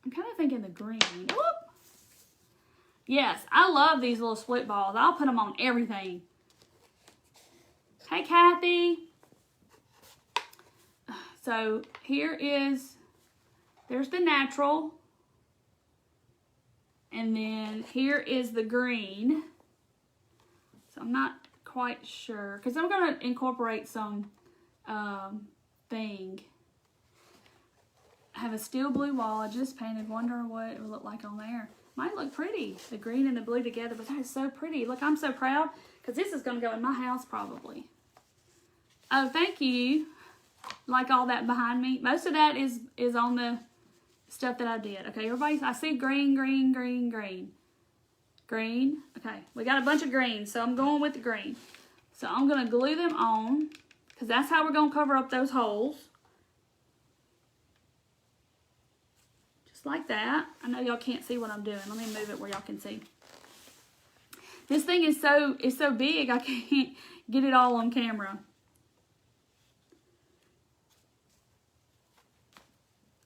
[SPEAKER 1] I'm kind of thinking the green. Whoop. Yes, I love these little split balls. I'll put them on everything. Hey, Kathy. So here there's the natural. And then here is the green. So I'm not quite sure, because I'm going to incorporate some thing. I have a steel blue wall I just painted. Wonder what it would look like on there. Might look pretty, the green and the blue together, but that is so pretty. Look, I'm so proud, because this is going to go in my house probably. Oh, thank you. Like all that behind me. Most of that is on the stuff that I did. Okay, everybody, I see green, green, green, green. Green. Okay, we got a bunch of green, so I'm going with the green. So I'm going to glue them on, because that's how we're going to cover up those holes. Like that. I know y'all can't see what I'm doing. Let me move it where y'all can see. This thing is so big I can't get it all on camera.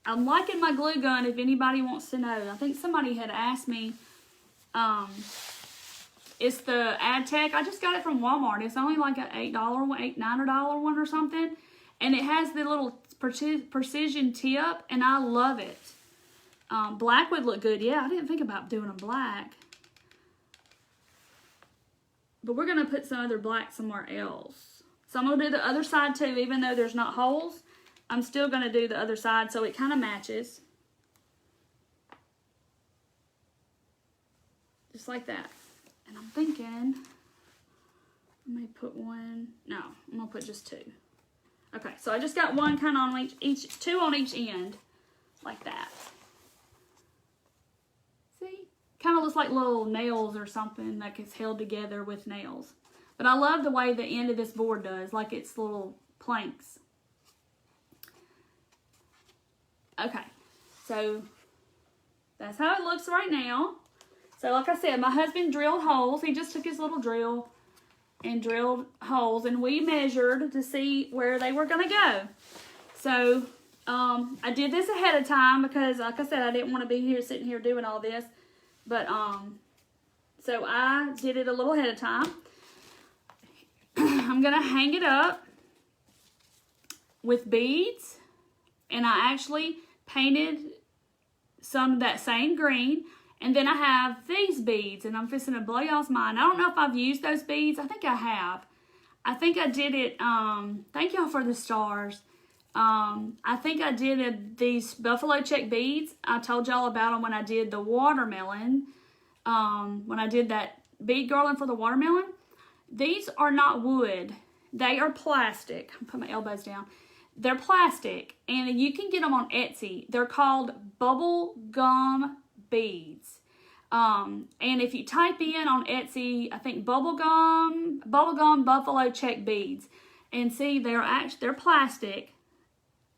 [SPEAKER 1] I'm liking my glue gun if anybody wants to know. I think somebody had asked me. It's the Adtech. I just got it from Walmart. It's only like an $8 one, $9 one or something. And it has the little precision tip, and I love it. Black would look good. Yeah, I didn't think about doing a black. But we're going to put some other black somewhere else. So I'm going to do the other side too. Even though there's not holes, I'm still going to do the other side so it kind of matches. Just like that. And I'm thinking, I may put one. No, I'm going to put just two. Okay, so I just got one kind of on two on each end. Like that. Kind of looks like little nails or something that gets held together with nails. But I love the way the end of this board does, like it's little planks. Okay, so that's how it looks right now. So like I said, my husband drilled holes. He just took his little drill and drilled holes, and we measured to see where they were going to go. So I did this ahead of time because, like I said, I didn't want to be sitting here doing all this. But so I did it a little ahead of time. I'm going to hang it up with beads, and I actually painted some of that same green. And then I have these beads, and I'm fixing to blow y'all's mind. I don't know if I've used those beads. I think I have. I think I did it, thank y'all for the stars. I think I did these buffalo check beads. I told y'all about them when I did the watermelon. When I did that bead garland for the watermelon. These are not wood. They are plastic. I'll put my elbows down. They're plastic, and you can get them on Etsy. They're called bubble gum beads. And if you type in on Etsy, I think bubblegum buffalo check beads, and see, they're plastic,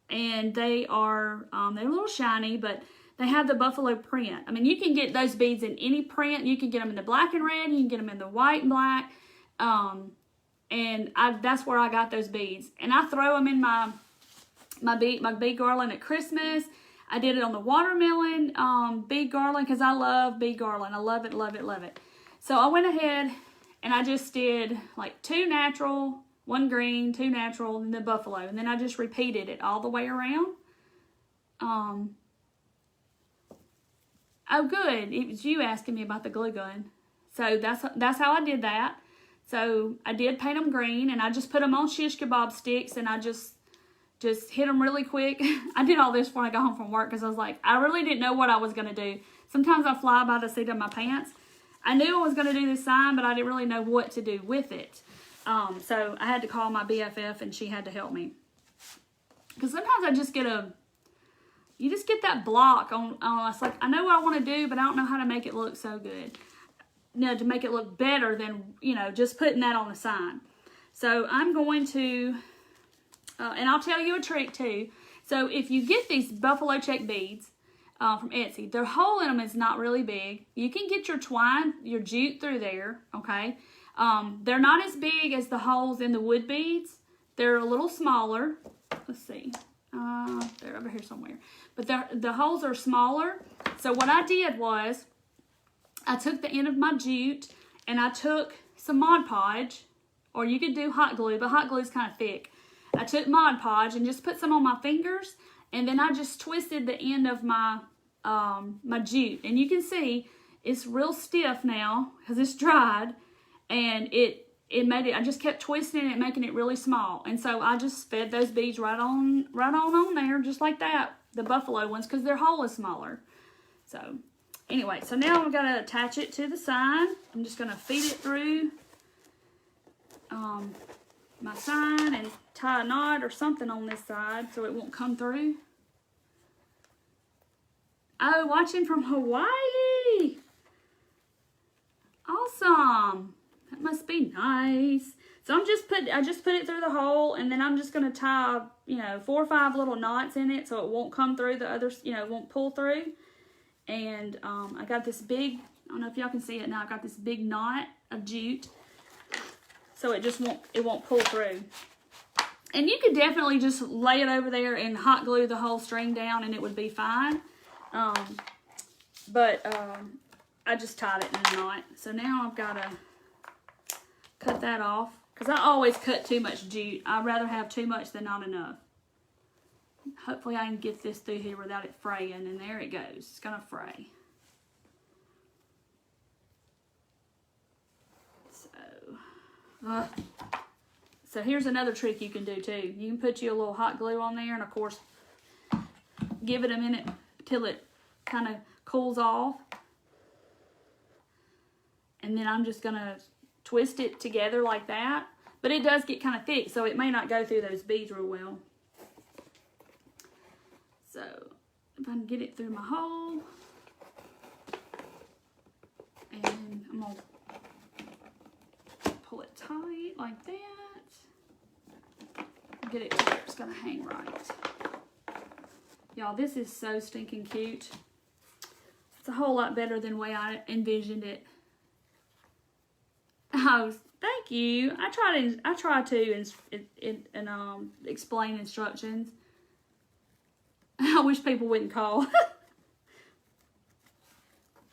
[SPEAKER 1] and they are they're a little shiny, but they have the buffalo print. I mean, you can get those beads in any print. You can get them in the black and red. You can get them in the white and black. And that's where I got those beads, and I throw them in my bead garland at Christmas. I did it on the watermelon bead garland because I love bead garland. I love it, love it, love it. So I went ahead and I just did like 2 natural, 1 green, 2 natural, and the buffalo. And then I just repeated it all the way around. Oh, good. It was you asking me about the glue gun. So that's how I did that. So I did paint them green, and I just put them on shish kebab sticks, and I just hit them really quick. I did all this before I got home from work because I was like, I really didn't know what I was going to do. Sometimes I fly by the seat of my pants. I knew I was going to do this sign, but I didn't really know what to do with it. So I had to call my BFF, and she had to help me. Because sometimes I just get you just get that block on it's like, I know what I want to do, but I don't know how to make it look so good. To make it look better than, just putting that on the sign. So I'm going to... and I'll tell you a trick too. So if you get these buffalo check beads from Etsy, their hole in them is not really big. You can get your twine, your jute through there, okay? They're not as big as the holes in the wood beads. They're a little smaller. Let's see. They're over here somewhere. But the holes are smaller. So what I did was, I took the end of my jute and I took some Mod Podge, or you could do hot glue, but hot glue is kind of thick. I took Mod Podge and just put some on my fingers, and then I just twisted the end of my my jute. And you can see it's real stiff now because it's dried, and it made it. I just kept twisting it, making it really small. And so I just fed those beads right on there, just like that. The buffalo ones, because their hole is smaller. So anyway, so now I've got to attach it to the sign. I'm just going to feed it through my sign and tie a knot or something on this side so it won't come through. Oh, watching from Hawaii. Awesome. That must be nice. So I just put it through the hole, and then I'm just going to tie, 4 or 5 little knots in it so it won't come through the others, it won't pull through. And I got this big, I don't know if y'all can see it now, I got this big knot of jute. So it won't pull through. And you could definitely just lay it over there and hot glue the whole string down and it would be fine. But I just tied it in a knot. So now I've got to cut that off. Because I always cut too much jute. I'd rather have too much than not enough. Hopefully I can get this through here without it fraying. And there it goes. It's going to fray. So here's another trick you can do too. You can put you a little hot glue on there, and of course give it a minute till it kind of cools off. And then I'm just going to twist it together like that. But it does get kind of thick, so it may not go through those beads real well. So if I can get it through my hole, and I'm going to pull it tight like that. Get it to where it's going to hang right. Y'all, this is so stinking cute. It's a whole lot better than the way I envisioned it. Oh, thank Thank you. I try to explain instructions. I wish people wouldn't call.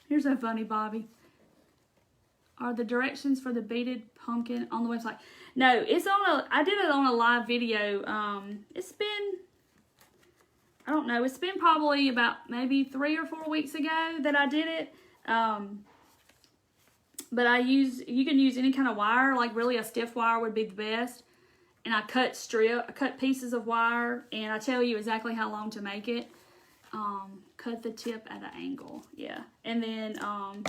[SPEAKER 1] Here's a funny Bobby. Are the directions for the beaded pumpkin on the website? No, it's on I did it on a live video. It's been, I don't know, it's been probably about maybe 3 or 4 weeks ago that I did it. But you can use any kind of wire, like really a stiff wire would be the best. And I cut pieces of wire, and I tell you exactly how long to make it. Cut the tip at an angle, yeah. And then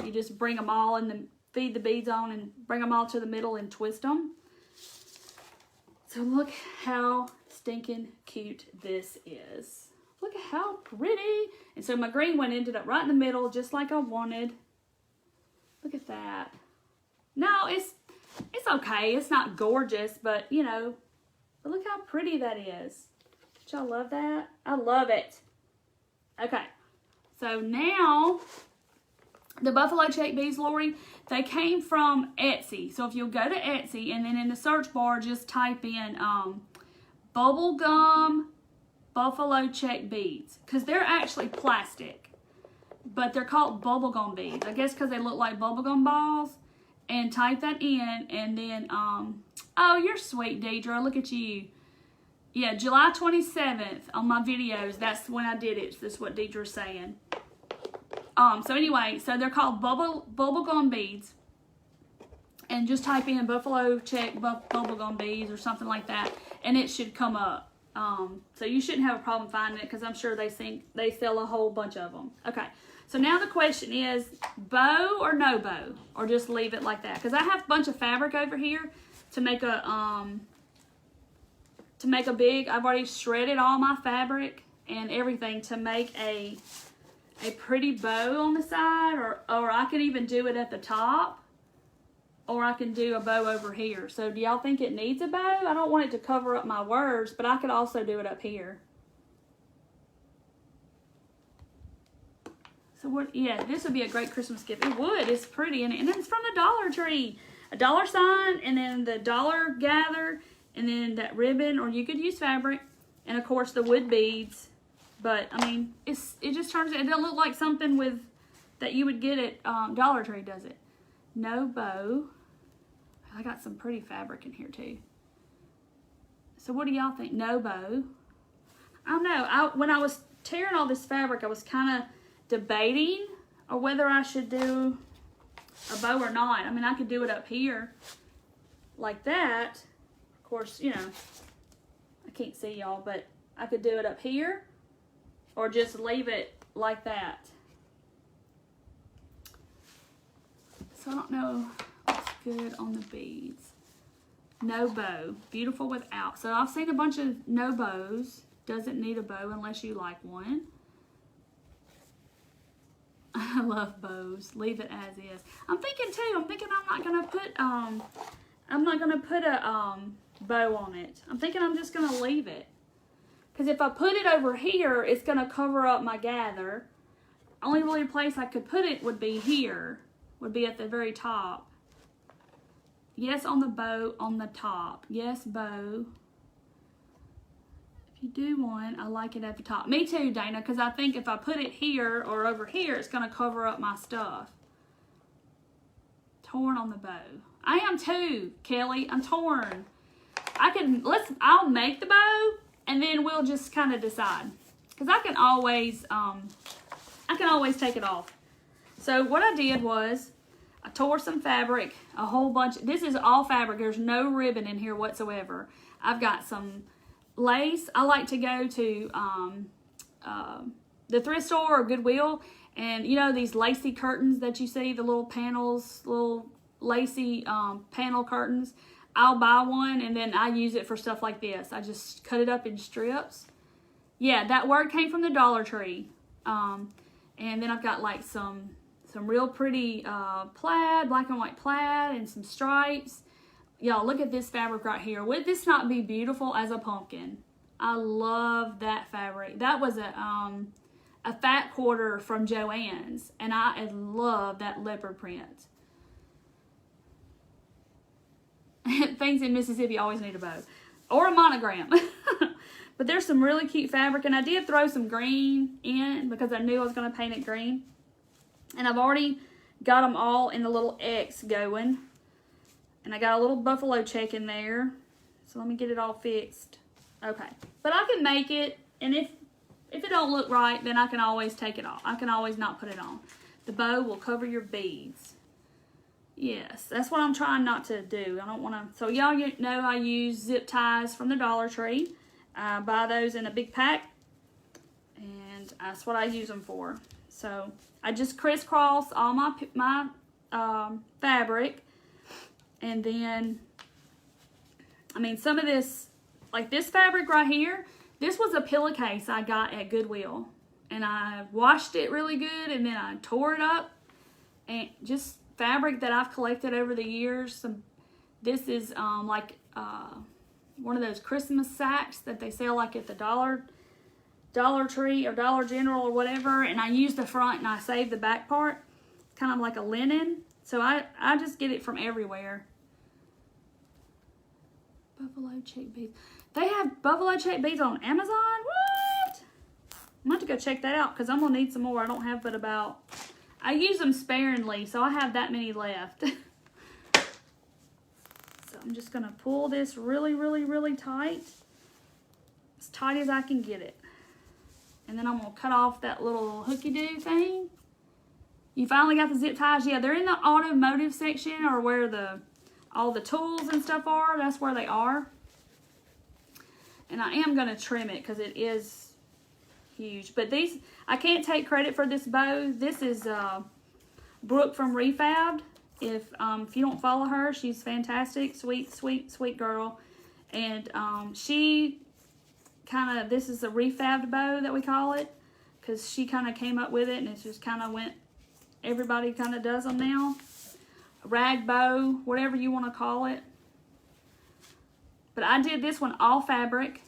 [SPEAKER 1] you just bring them all and feed the beads on and bring them all to the middle and twist them. So look how stinking cute this is. Look at how pretty. And so my green one ended up right in the middle, just like I wanted. Look at that. No, it's okay. It's not gorgeous, but you know, but look how pretty that is. Don't y'all love that? I love it. Okay, so now the Buffalo Check beads, Lori, they came from Etsy. So if you'll go to Etsy and then in the search bar just type in bubblegum Buffalo Check beads, because they're actually plastic, but they're called bubblegum beads. I guess because they look like bubblegum balls. And type that in, and then oh, you're sweet, Deidre. Look at you. Yeah, July 27th on my videos. That's when I did it. That's what Deidre's saying. So anyway, so they're called bubblegum beads. And just type in Buffalo Check bubblegum beads or something like that, and it should come up. So you shouldn't have a problem finding it, because I'm sure they sell a whole bunch of them. Okay. So now the question is, bow or no bow, or just leave it like that? Because I have a bunch of fabric over here to make a big. I've already shredded all my fabric and everything to make a pretty bow on the side, or I could even do it at the top, or I can do a bow over here. So do y'all think it needs a bow? I don't want it to cover up my words, but I could also do it up here. So what? Yeah, this would be a great Christmas gift. It would. It's pretty, and it's from the Dollar Tree. A dollar sign, and then the dollar gather, and then that ribbon, or you could use fabric, and of course the wood beads. But I mean, it just turns. It doesn't look like something that you would get at Dollar Tree, does it? No bow. I got some pretty fabric in here too. So what do y'all think? No bow. I don't know. When I was tearing all this fabric, I was kind of debating or whether I should do a bow or not. I mean, I could do it up here like that. Of course, you know, I can't see y'all, but I could do it up here or just leave it like that. So I don't know what's good on the beads. No bow. Beautiful without. So I've seen a bunch of no bows. Doesn't need a bow unless you like one. I love bows. Leave it as is. I'm thinking I'm not gonna put a bow on it. I'm thinking I'm just gonna leave it. Because if I put it over here, it's gonna cover up my gather. Only really place I could put it would be here. Would be at the very top. Yes on the bow on the top. Yes, bow. You do one, I like it at the top. Me too, Dana, because I think if I put it here or over here, it's going to cover up my stuff. Torn on the bow. I am too, Kelly. I'm torn. I'll make the bow, and then we'll just kind of decide. Because I can always take it off. So what I did was, I tore some fabric, a whole bunch. This is all fabric. There's no ribbon in here whatsoever. I've got some lace. I like to go to the thrift store or Goodwill, and you know these lacy curtains that you see, the little panels, little lacy panel curtains. I'll buy one, and then I use it for stuff like this. I just cut it up in strips. Yeah, that word came from the Dollar Tree. And then I've got like some real pretty plaid, black and white plaid, and some stripes. Y'all, look at this fabric right here. Would this not be beautiful as a pumpkin? I love that fabric. That was a fat quarter from Joann's, and I love that leopard print. Things in Mississippi always need a bow. Or a monogram. But there's some really cute fabric. And I did throw some green in because I knew I was going to paint it green. And I've already got them all in the little X going. And I got a little buffalo check in there. So let me get it all fixed. Okay. But I can make it. And if it don't look right, then I can always take it off. I can always not put it on. The bow will cover your beads. Yes, that's what I'm trying not to do. I don't want to. So y'all know I use zip ties from the Dollar Tree. I buy those in a big pack. And that's what I use them for. So I just crisscross all my fabric. And then, I mean, some of this, like this fabric right here, this was a pillowcase I got at Goodwill. And I washed it really good, and then I tore it up. And just fabric that I've collected over the years. This is like one of those Christmas sacks that they sell like at the Dollar Tree or Dollar General or whatever. And I use the front and I save the back part. It's kind of like a linen. So I just get it from everywhere. Buffalo check beads. They have buffalo check beads on Amazon? What? I'm going to go check that out because I'm going to need some more. I don't have but about... I use them sparingly, so I have that many left. So I'm just going to pull this really, really, really tight. As tight as I can get it. And then I'm going to cut off that little hooky-doo thing. You finally got the zip ties? Yeah, they're in the automotive section or where all the tools and stuff are. That's where they are. And I am going to trim it because it is huge. But these, I can't take credit for this bow. This is Brooke from Refabbed. If you don't follow her, she's fantastic. Sweet, sweet, sweet girl. And she kind of, this is a refabbed bow that we call it. Because she kind of came up with it and it just kind of went, everybody kind of does them now. Rag bow, whatever you want to call it. But I did this one all fabric.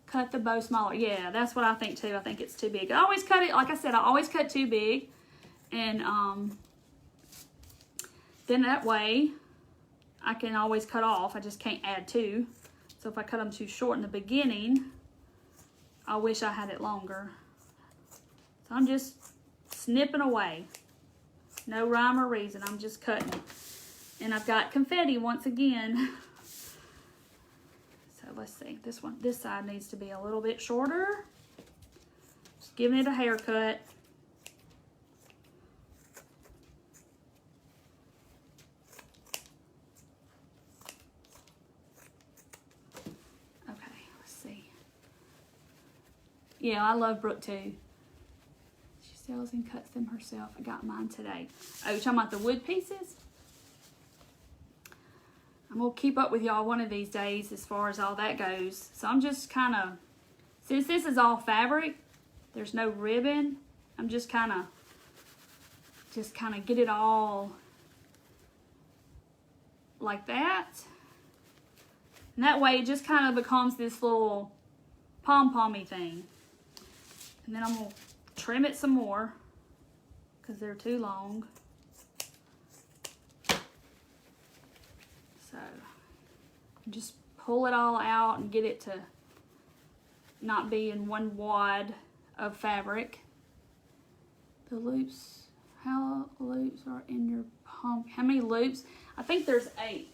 [SPEAKER 1] Cut the bow smaller. Yeah, that's what I think too. I think it's too big. I always cut it, like I said, I always cut too big. And then that way I can always cut off. I just can't add two. So if I cut them too short in the beginning, I wish I had it longer. So I'm just snipping away. No rhyme or reason. I'm just cutting. And I've got confetti once again. So let's see. This side needs to be a little bit shorter. Just giving it a haircut. Okay, let's see. Yeah, I love Brooke too. Sells and cuts them herself. I got mine today. Oh, you're talking about the wood pieces? I'm going to keep up with y'all one of these days as far as all that goes. So I'm just kind of, since this is all fabric, there's no ribbon, I'm just kind of get it all like that. And that way it just kind of becomes this little pom-pommy thing. And then I'm going to trim it some more because they're too long. So just pull it all out and get it to not be in one wad of fabric. The loops, how loops are in your pump? How many loops? I think there's 8.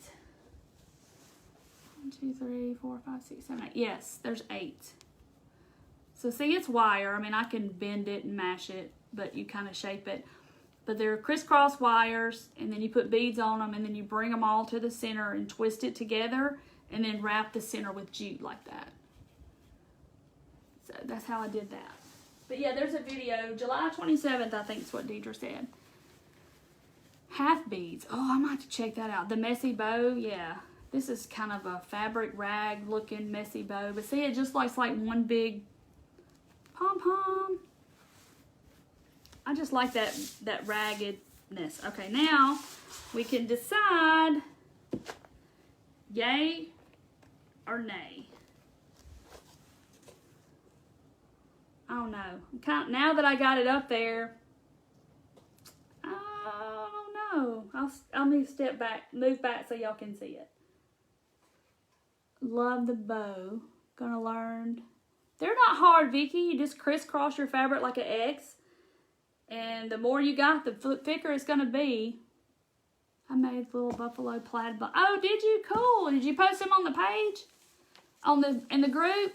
[SPEAKER 1] 1, 2, 3, 4, 5, 6, 7, 8. Yes, there's 8. So see, it's wire. I mean, I can bend it and mash it, but you kind of shape it. But they're crisscross wires, and then you put beads on them, and then you bring them all to the center and twist it together, and then wrap the center with jute like that. So that's how I did that. But yeah, there's a video, July 27th, I think is what Deidre said. Half beads. Oh, I might have to check that out. The messy bow, yeah. This is kind of a fabric rag looking messy bow. But see, it just looks like one big pom-pom. I just like that raggedness. Okay, now we can decide yay or nay. I don't know. Now that I got it up there, I don't know. I I'll move back so y'all can see it. Love the bow. Gonna learn. They're not hard, Vicky. You just crisscross your fabric like an X. And the more you got, the thicker it's gonna be. I made a little buffalo plaid. Oh, did you? Cool. Did you post them on the page? In the group?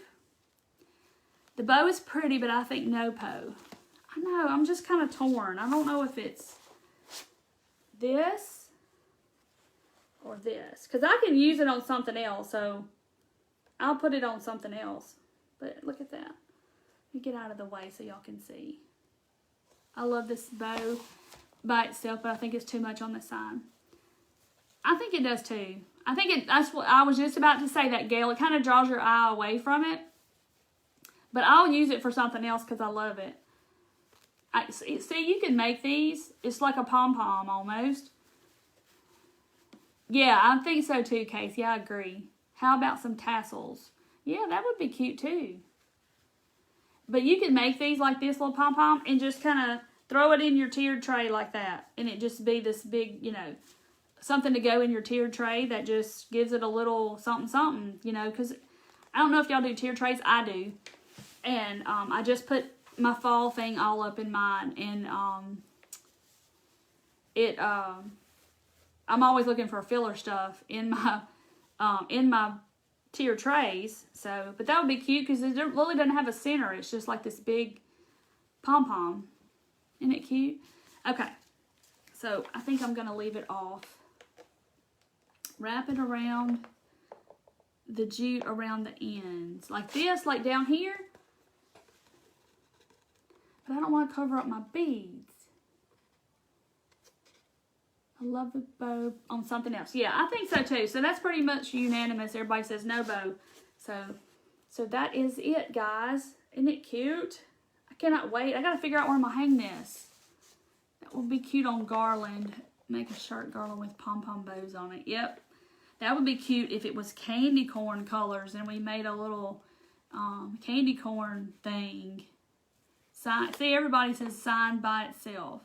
[SPEAKER 1] The bow is pretty, but I think no po. I know. I'm just kind of torn. I don't know if it's this or this. Because I can use it on something else, so I'll put it on something else. But look at that. Let me get out of the way so y'all can see. I love this bow by itself, but I think it's too much on the side. I think it does too. I think that's what I was just about to say, that Gail. It kind of draws your eye away from it. But I'll use it for something else because I love it. See, you can make these. It's like a pom-pom almost. Yeah, I think so too, Casey. I agree. How about some tassels? Yeah, that would be cute too. But you can make these like this little pom-pom and just kind of throw it in your tiered tray like that. And it just be this big, you know, something to go in your tiered tray that just gives it a little something, you know, because I don't know if y'all do tiered trays. I do. And I just put my fall thing all up in mine. And I'm always looking for filler stuff in my tier trays. So, but that would be cute because it really doesn't have a center. It's just like this big pom-pom. Isn't it cute? Okay. So, I think I'm going to leave it off. Wrap it around the jute around the ends. Like this, like down here. But I don't want to cover up my beads. I love the bow on something else. Yeah, I think so too. So that's pretty much unanimous. Everybody says no bow. So that is it, guys. Isn't it cute? I cannot wait. I got to figure out where I'm going to hang this. That would be cute on garland. Make a shirt garland with pom-pom bows on it. Yep. That would be cute if it was candy corn colors and we made a little candy corn thing. See, everybody says signed by itself.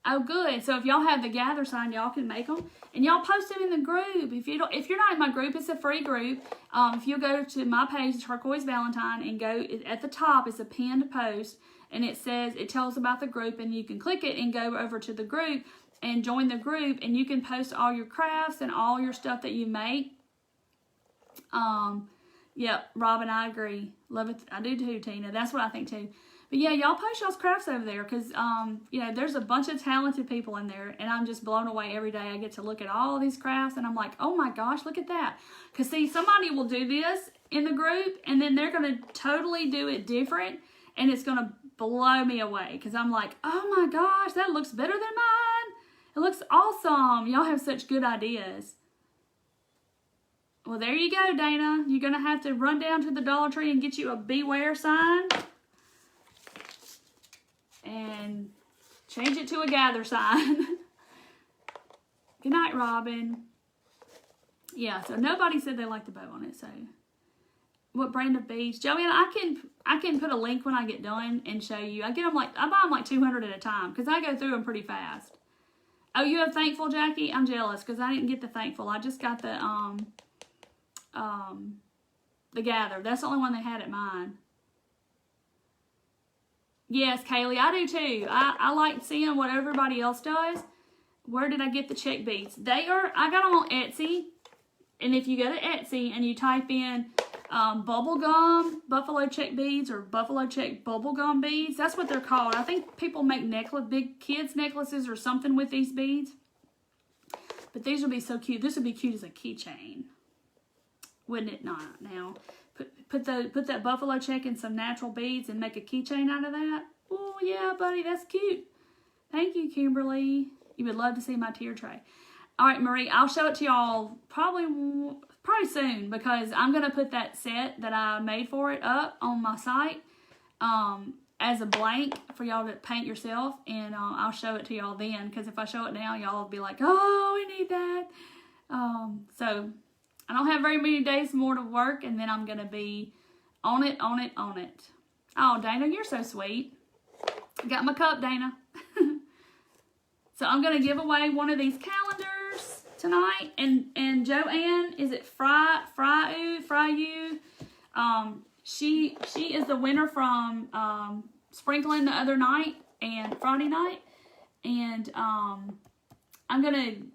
[SPEAKER 1] Oh, good. So if y'all have the gather sign, y'all can make them. And y'all post them in the group. If you're not in my group, it's a free group. If you go to my page, Turquoise Valentine, and go at the top, it's a pinned post. And it tells about the group. And you can click it and go over to the group and join the group. And you can post all your crafts and all your stuff that you make. Yep, Robin, I agree. Love it. I do too, Tina. That's what I think too. But yeah, y'all post y'all's crafts over there because, you know, there's a bunch of talented people in there and I'm just blown away every day. I get to look at all these crafts and I'm like, oh my gosh, look at that. Because see, somebody will do this in the group and then they're going to totally do it different and it's going to blow me away because I'm like, oh my gosh, that looks better than mine. It looks awesome. Y'all have such good ideas. Well, there you go, Dana. You're going to have to run down to the Dollar Tree and get you a beware sign. And change it to a gather sign. Good night, Robin. Yeah, so nobody said they liked the bow on it, so. What brand of beads? Joanne, I can put a link when I get done and show you. I buy them like 200 at a time because I go through them pretty fast. Oh, you have Thankful, Jackie? I'm jealous because I didn't get the Thankful. I just got the Gather. That's the only one they had at mine. Yes, Kaylee, I do too. I like seeing what everybody else does. Where did I get the check beads? I got them on Etsy. And if you go to Etsy and you type in bubblegum buffalo check beads or buffalo check bubblegum beads, that's what they're called. I think people make big kids necklaces or something with these beads. But these would be so cute. This would be cute as a keychain. Wouldn't it not? Now, put that buffalo check in some natural beads and make a keychain out of that. Oh, yeah, buddy, that's cute. Thank you, Kimberly. You would love to see my tier tray. All right, Marie, I'll show it to y'all probably soon because I'm going to put that set that I made for it up on my site as a blank for y'all to paint yourself, and I'll show it to y'all then because if I show it now, y'all will be like, oh, we need that. So I don't have very many days more to work, and then I'm going to be on it. Oh, Dana, you're so sweet. I got my cup, Dana. So I'm going to give away one of these calendars tonight. And Joanne, is it Fryu? She is the winner from Sprinkling the other night and Friday night. And I'm going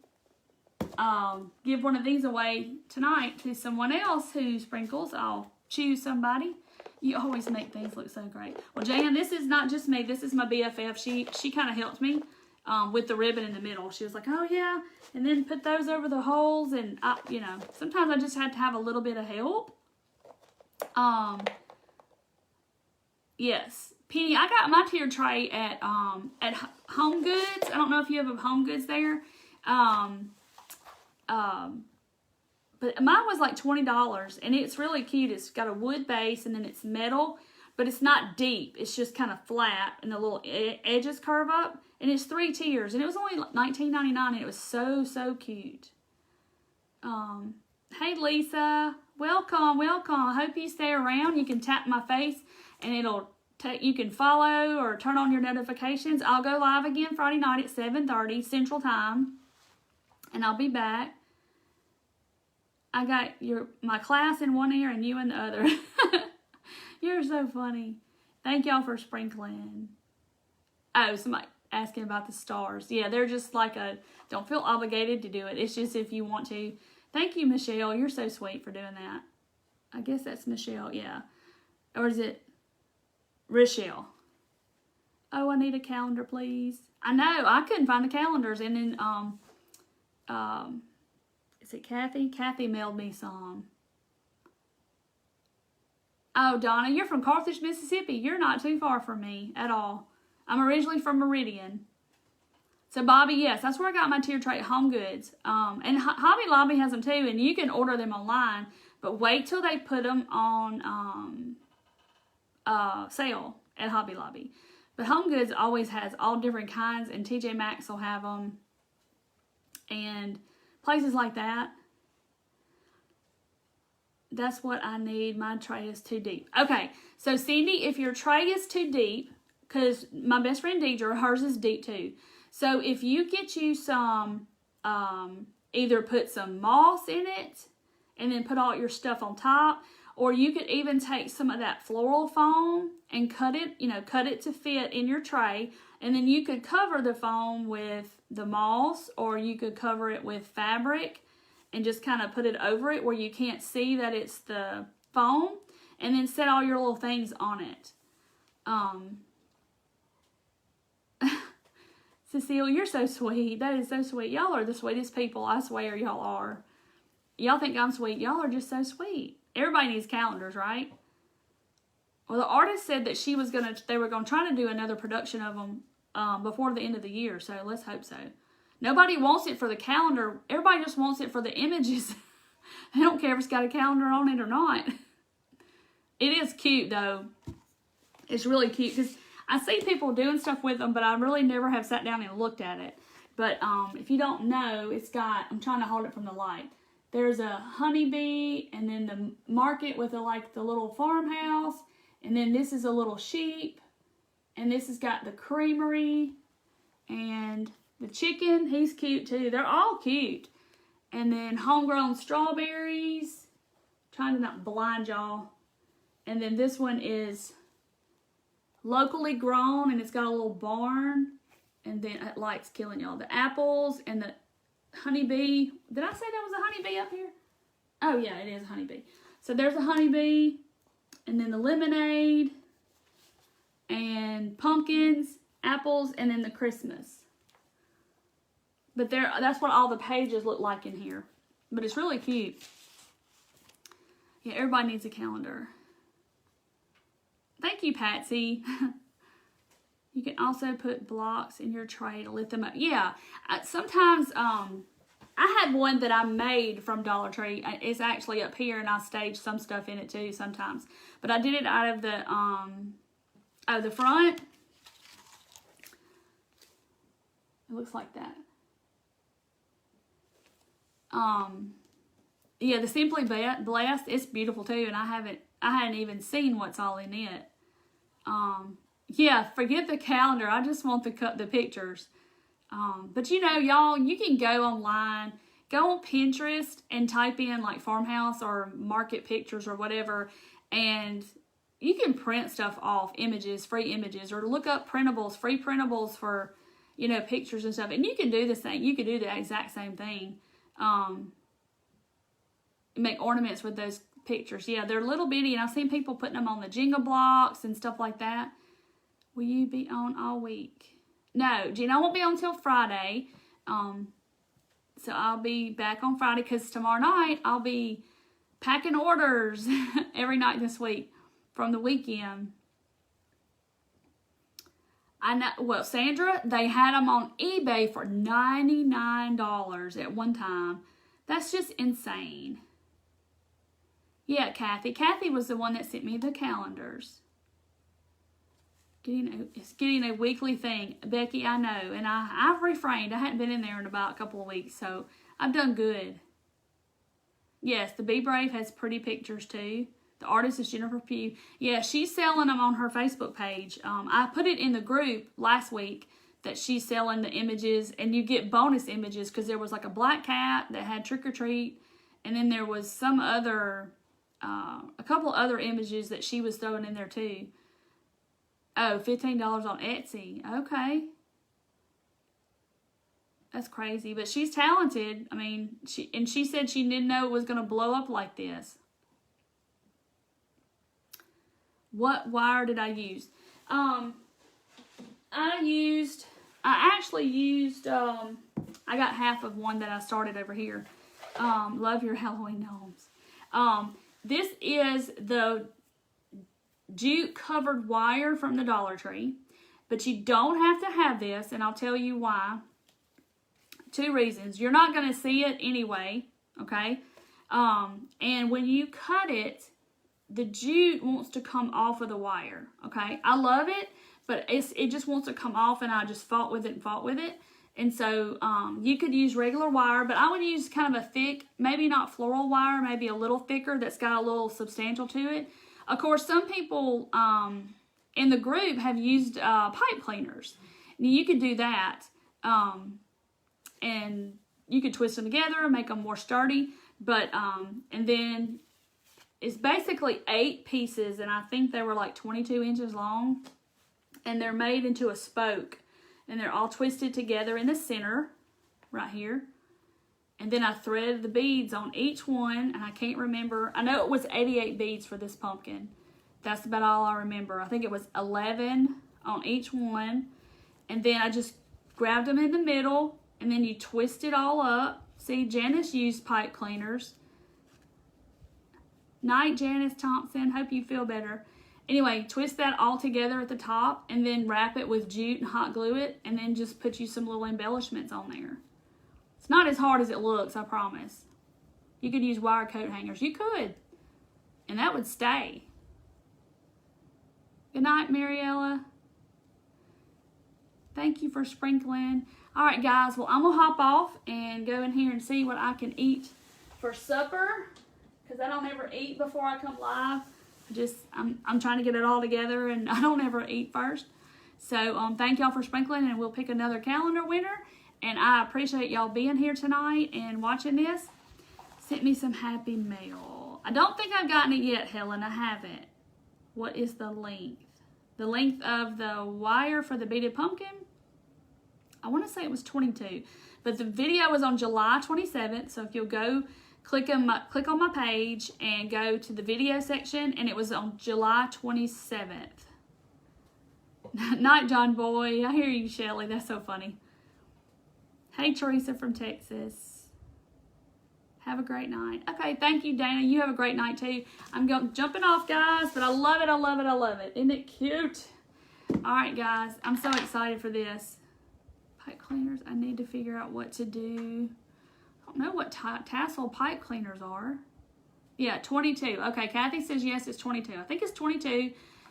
[SPEAKER 1] to give one of these away tonight to someone else who sprinkles. I'll choose somebody. You always make things look so great. Well, Jan, this is not just me. This is my BFF. She kind of helped me with the ribbon in the middle. She was like, oh, yeah. And then put those over the holes. And, you know, sometimes I just had to have a little bit of help. Yes. Penny, I got my tier tray at Home Goods. I don't know if you have a Home Goods there. But mine was like $20, and it's really cute. It's got a wood base, and then it's metal, but it's not deep. It's just kind of flat, and the little edges curve up, and it's 3 tiers, and it was only $19.99, and it was so cute. Hey, Lisa. Welcome. I hope you stay around. You can tap my face, and it'll you can follow or turn on your notifications. I'll go live again Friday night at 7:30 Central Time, and I'll be back. I got my class in one ear and you in the other. You're so funny. Thank y'all for sprinkling. Oh, somebody asking about the stars. Yeah, they're just like don't feel obligated to do it. It's just if you want to. Thank you, Michelle. You're so sweet for doing that. I guess that's Michelle, yeah. Or is it Rochelle? Oh, I need a calendar, please. I know, I couldn't find the calendars. And then, is it Kathy? Kathy mailed me some. Oh, Donna, you're from Carthage, Mississippi. You're not too far from me at all. I'm originally from Meridian. So, Bobby, yes, that's where I got my tier tray at Home Goods. And Hobby Lobby has them too, and you can order them online. But wait till they put them on sale at Hobby Lobby. But Home Goods always has all different kinds, and TJ Maxx will have them. And places like that. That's what I need. My tray is too deep. Okay, so Cindy, if your tray is too deep, because my best friend Deidre, hers is deep too. So if you get you some, either put some moss in it and then put all your stuff on top, or you could even take some of that floral foam and cut it to fit in your tray. And then you could cover the foam with the moss, or you could cover it with fabric and just kind of put it over it where you can't see that it's the foam, and then set all your little things on it. Cecile, you're so sweet. That is so sweet. Y'all are the sweetest people. I swear y'all are. Y'all think I'm sweet. Y'all are just so sweet. Everybody needs calendars, right? Well, the artist said that they were gonna try to do another production of them before the end of the year. So let's hope so. Nobody wants it for the calendar. Everybody just wants it for the images. They don't care if it's got a calendar on it or not. It is cute though. It's really cute because I see people doing stuff with them, but I really never have sat down and looked at it. But if you don't know, I'm trying to hold it from the light. There's a honeybee, and then the market with the little farmhouse, and then this is a little sheep, and this has got the creamery, and the chicken. He's cute too. They're all cute. And then homegrown strawberries. Trying to not blind y'all. And then this one is locally grown, and it's got a little barn. And then that light's killing y'all. The apples and the honeybee. Did I say that was a honeybee up here? Oh yeah, it is a honeybee. So there's a honeybee, and then the lemonade, and pumpkins, apples, and then the Christmas. But that's what all the pages look like in here. But it's really cute. Yeah, everybody needs a calendar. Thank you, Patsy. You can also put blocks in your tray to lift them up. Yeah, sometimes I had one that I made from Dollar Tree. It's actually up here, and I staged some stuff in it too sometimes. But I did it out of the front. It looks like that. Yeah, the Simply Blessed, it's beautiful too, and I hadn't even seen what's all in it. Yeah, forget the calendar. I just want the pictures. But you know, y'all, you can go online, go on Pinterest and type in like farmhouse or market pictures or whatever, and you can print stuff off, images, free images, or look up printables, free printables for, you know, pictures and stuff. And you can do this thing. You can do the exact same thing. Make ornaments with those pictures. Yeah, they're little bitty, and I've seen people putting them on the Jenga blocks and stuff like that. Will you be on all week? No, Gina won't be on until Friday. So I'll be back on Friday because tomorrow night I'll be packing orders every night this week from the weekend. I know. Well, Sandra, they had them on eBay for $99 at one time. That's just insane. Yeah, Kathy. Kathy was the one that sent me the calendars. It's getting a weekly thing. Becky, I know. And I've refrained. I hadn't been in there in about a couple of weeks. So I've done good. Yes, the Be Brave has pretty pictures too. The artist is Jennifer Pugh. Yeah, she's selling them on her Facebook page. I put it in the group last week that she's selling the images. And you get bonus images because there was like a black cat that had trick or treat. And then there was some other, a couple other images that she was throwing in there too. Oh, $15 on Etsy. Okay. That's crazy. But she's talented. I mean, she said she didn't know it was going to blow up like this. What wire did I use? I actually used, I got half of one that I started over here. Love your Halloween gnomes. This is the jute covered wire from the Dollar Tree, but you don't have to have this, and I'll tell you why. 2 reasons. You're not going to see it anyway, okay? And when you cut it, the jute wants to come off of the wire, okay? I love it, but it just wants to come off, and I just fought with it. And so you could use regular wire, but I would use kind of a thick, maybe not floral wire, maybe a little thicker that's got a little substantial to it. Of course, some people in the group have used pipe cleaners. Now, you could do that, and you could twist them together and make them more sturdy. But and then it's basically 8 pieces, and I think they were like 22 inches long, and they're made into a spoke, and they're all twisted together in the center, right here. And then I threaded the beads on each one, and I can't remember. I know it was 88 beads for this pumpkin. That's about all I remember. I think it was 11 on each one. And then I just grabbed them in the middle, and then you twist it all up. See, Janice used pipe cleaners. Night, Janice Thompson. Hope you feel better. Anyway, twist that all together at the top, and then wrap it with jute and hot glue it, and then just put you some little embellishments on there. It's not as hard as it looks, I promise. You could use wire coat hangers. You could. And that would stay. Good night, Mariella. Thank you for sprinkling. All right, guys. Well, I'm going to hop off and go in here and see what I can eat for supper. Because I don't ever eat before I come live. I'm trying to get it all together, and I don't ever eat first. So, thank y'all for sprinkling, and we'll pick another calendar winner. And I appreciate y'all being here tonight and watching this. Sent me some happy mail. I don't think I've gotten it yet, Helen. I haven't. What is the length? The length of the wire for the beaded pumpkin? I want to say it was 22. But the video was on July 27th. So if you'll go click on my page and go to the video section. And it was on July 27th. Night, John Boy. I hear you, Shelly. That's so funny. Hey, Teresa from Texas. Have a great night. Okay, thank you, Dana. You have a great night, too. I'm jumping off, guys, but I love it, I love it, I love it. Isn't it cute? All right, guys. I'm so excited for this. Pipe cleaners. I need to figure out what to do. I don't know what tassel pipe cleaners are. Yeah, 22. Okay, Kathy says yes, it's 22. I think it's 22.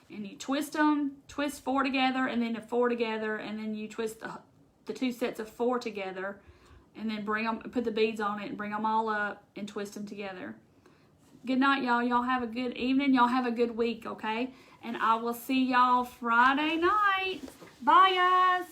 [SPEAKER 1] And you twist them, twist 4 together, and then the 4 together, and then you twist the 2 sets of 4 together, and then put the beads on it and bring them all up and twist them together. Good night, y'all. Y'all have a good evening. Y'all have a good week, okay? And I will see y'all Friday night. Bye, guys.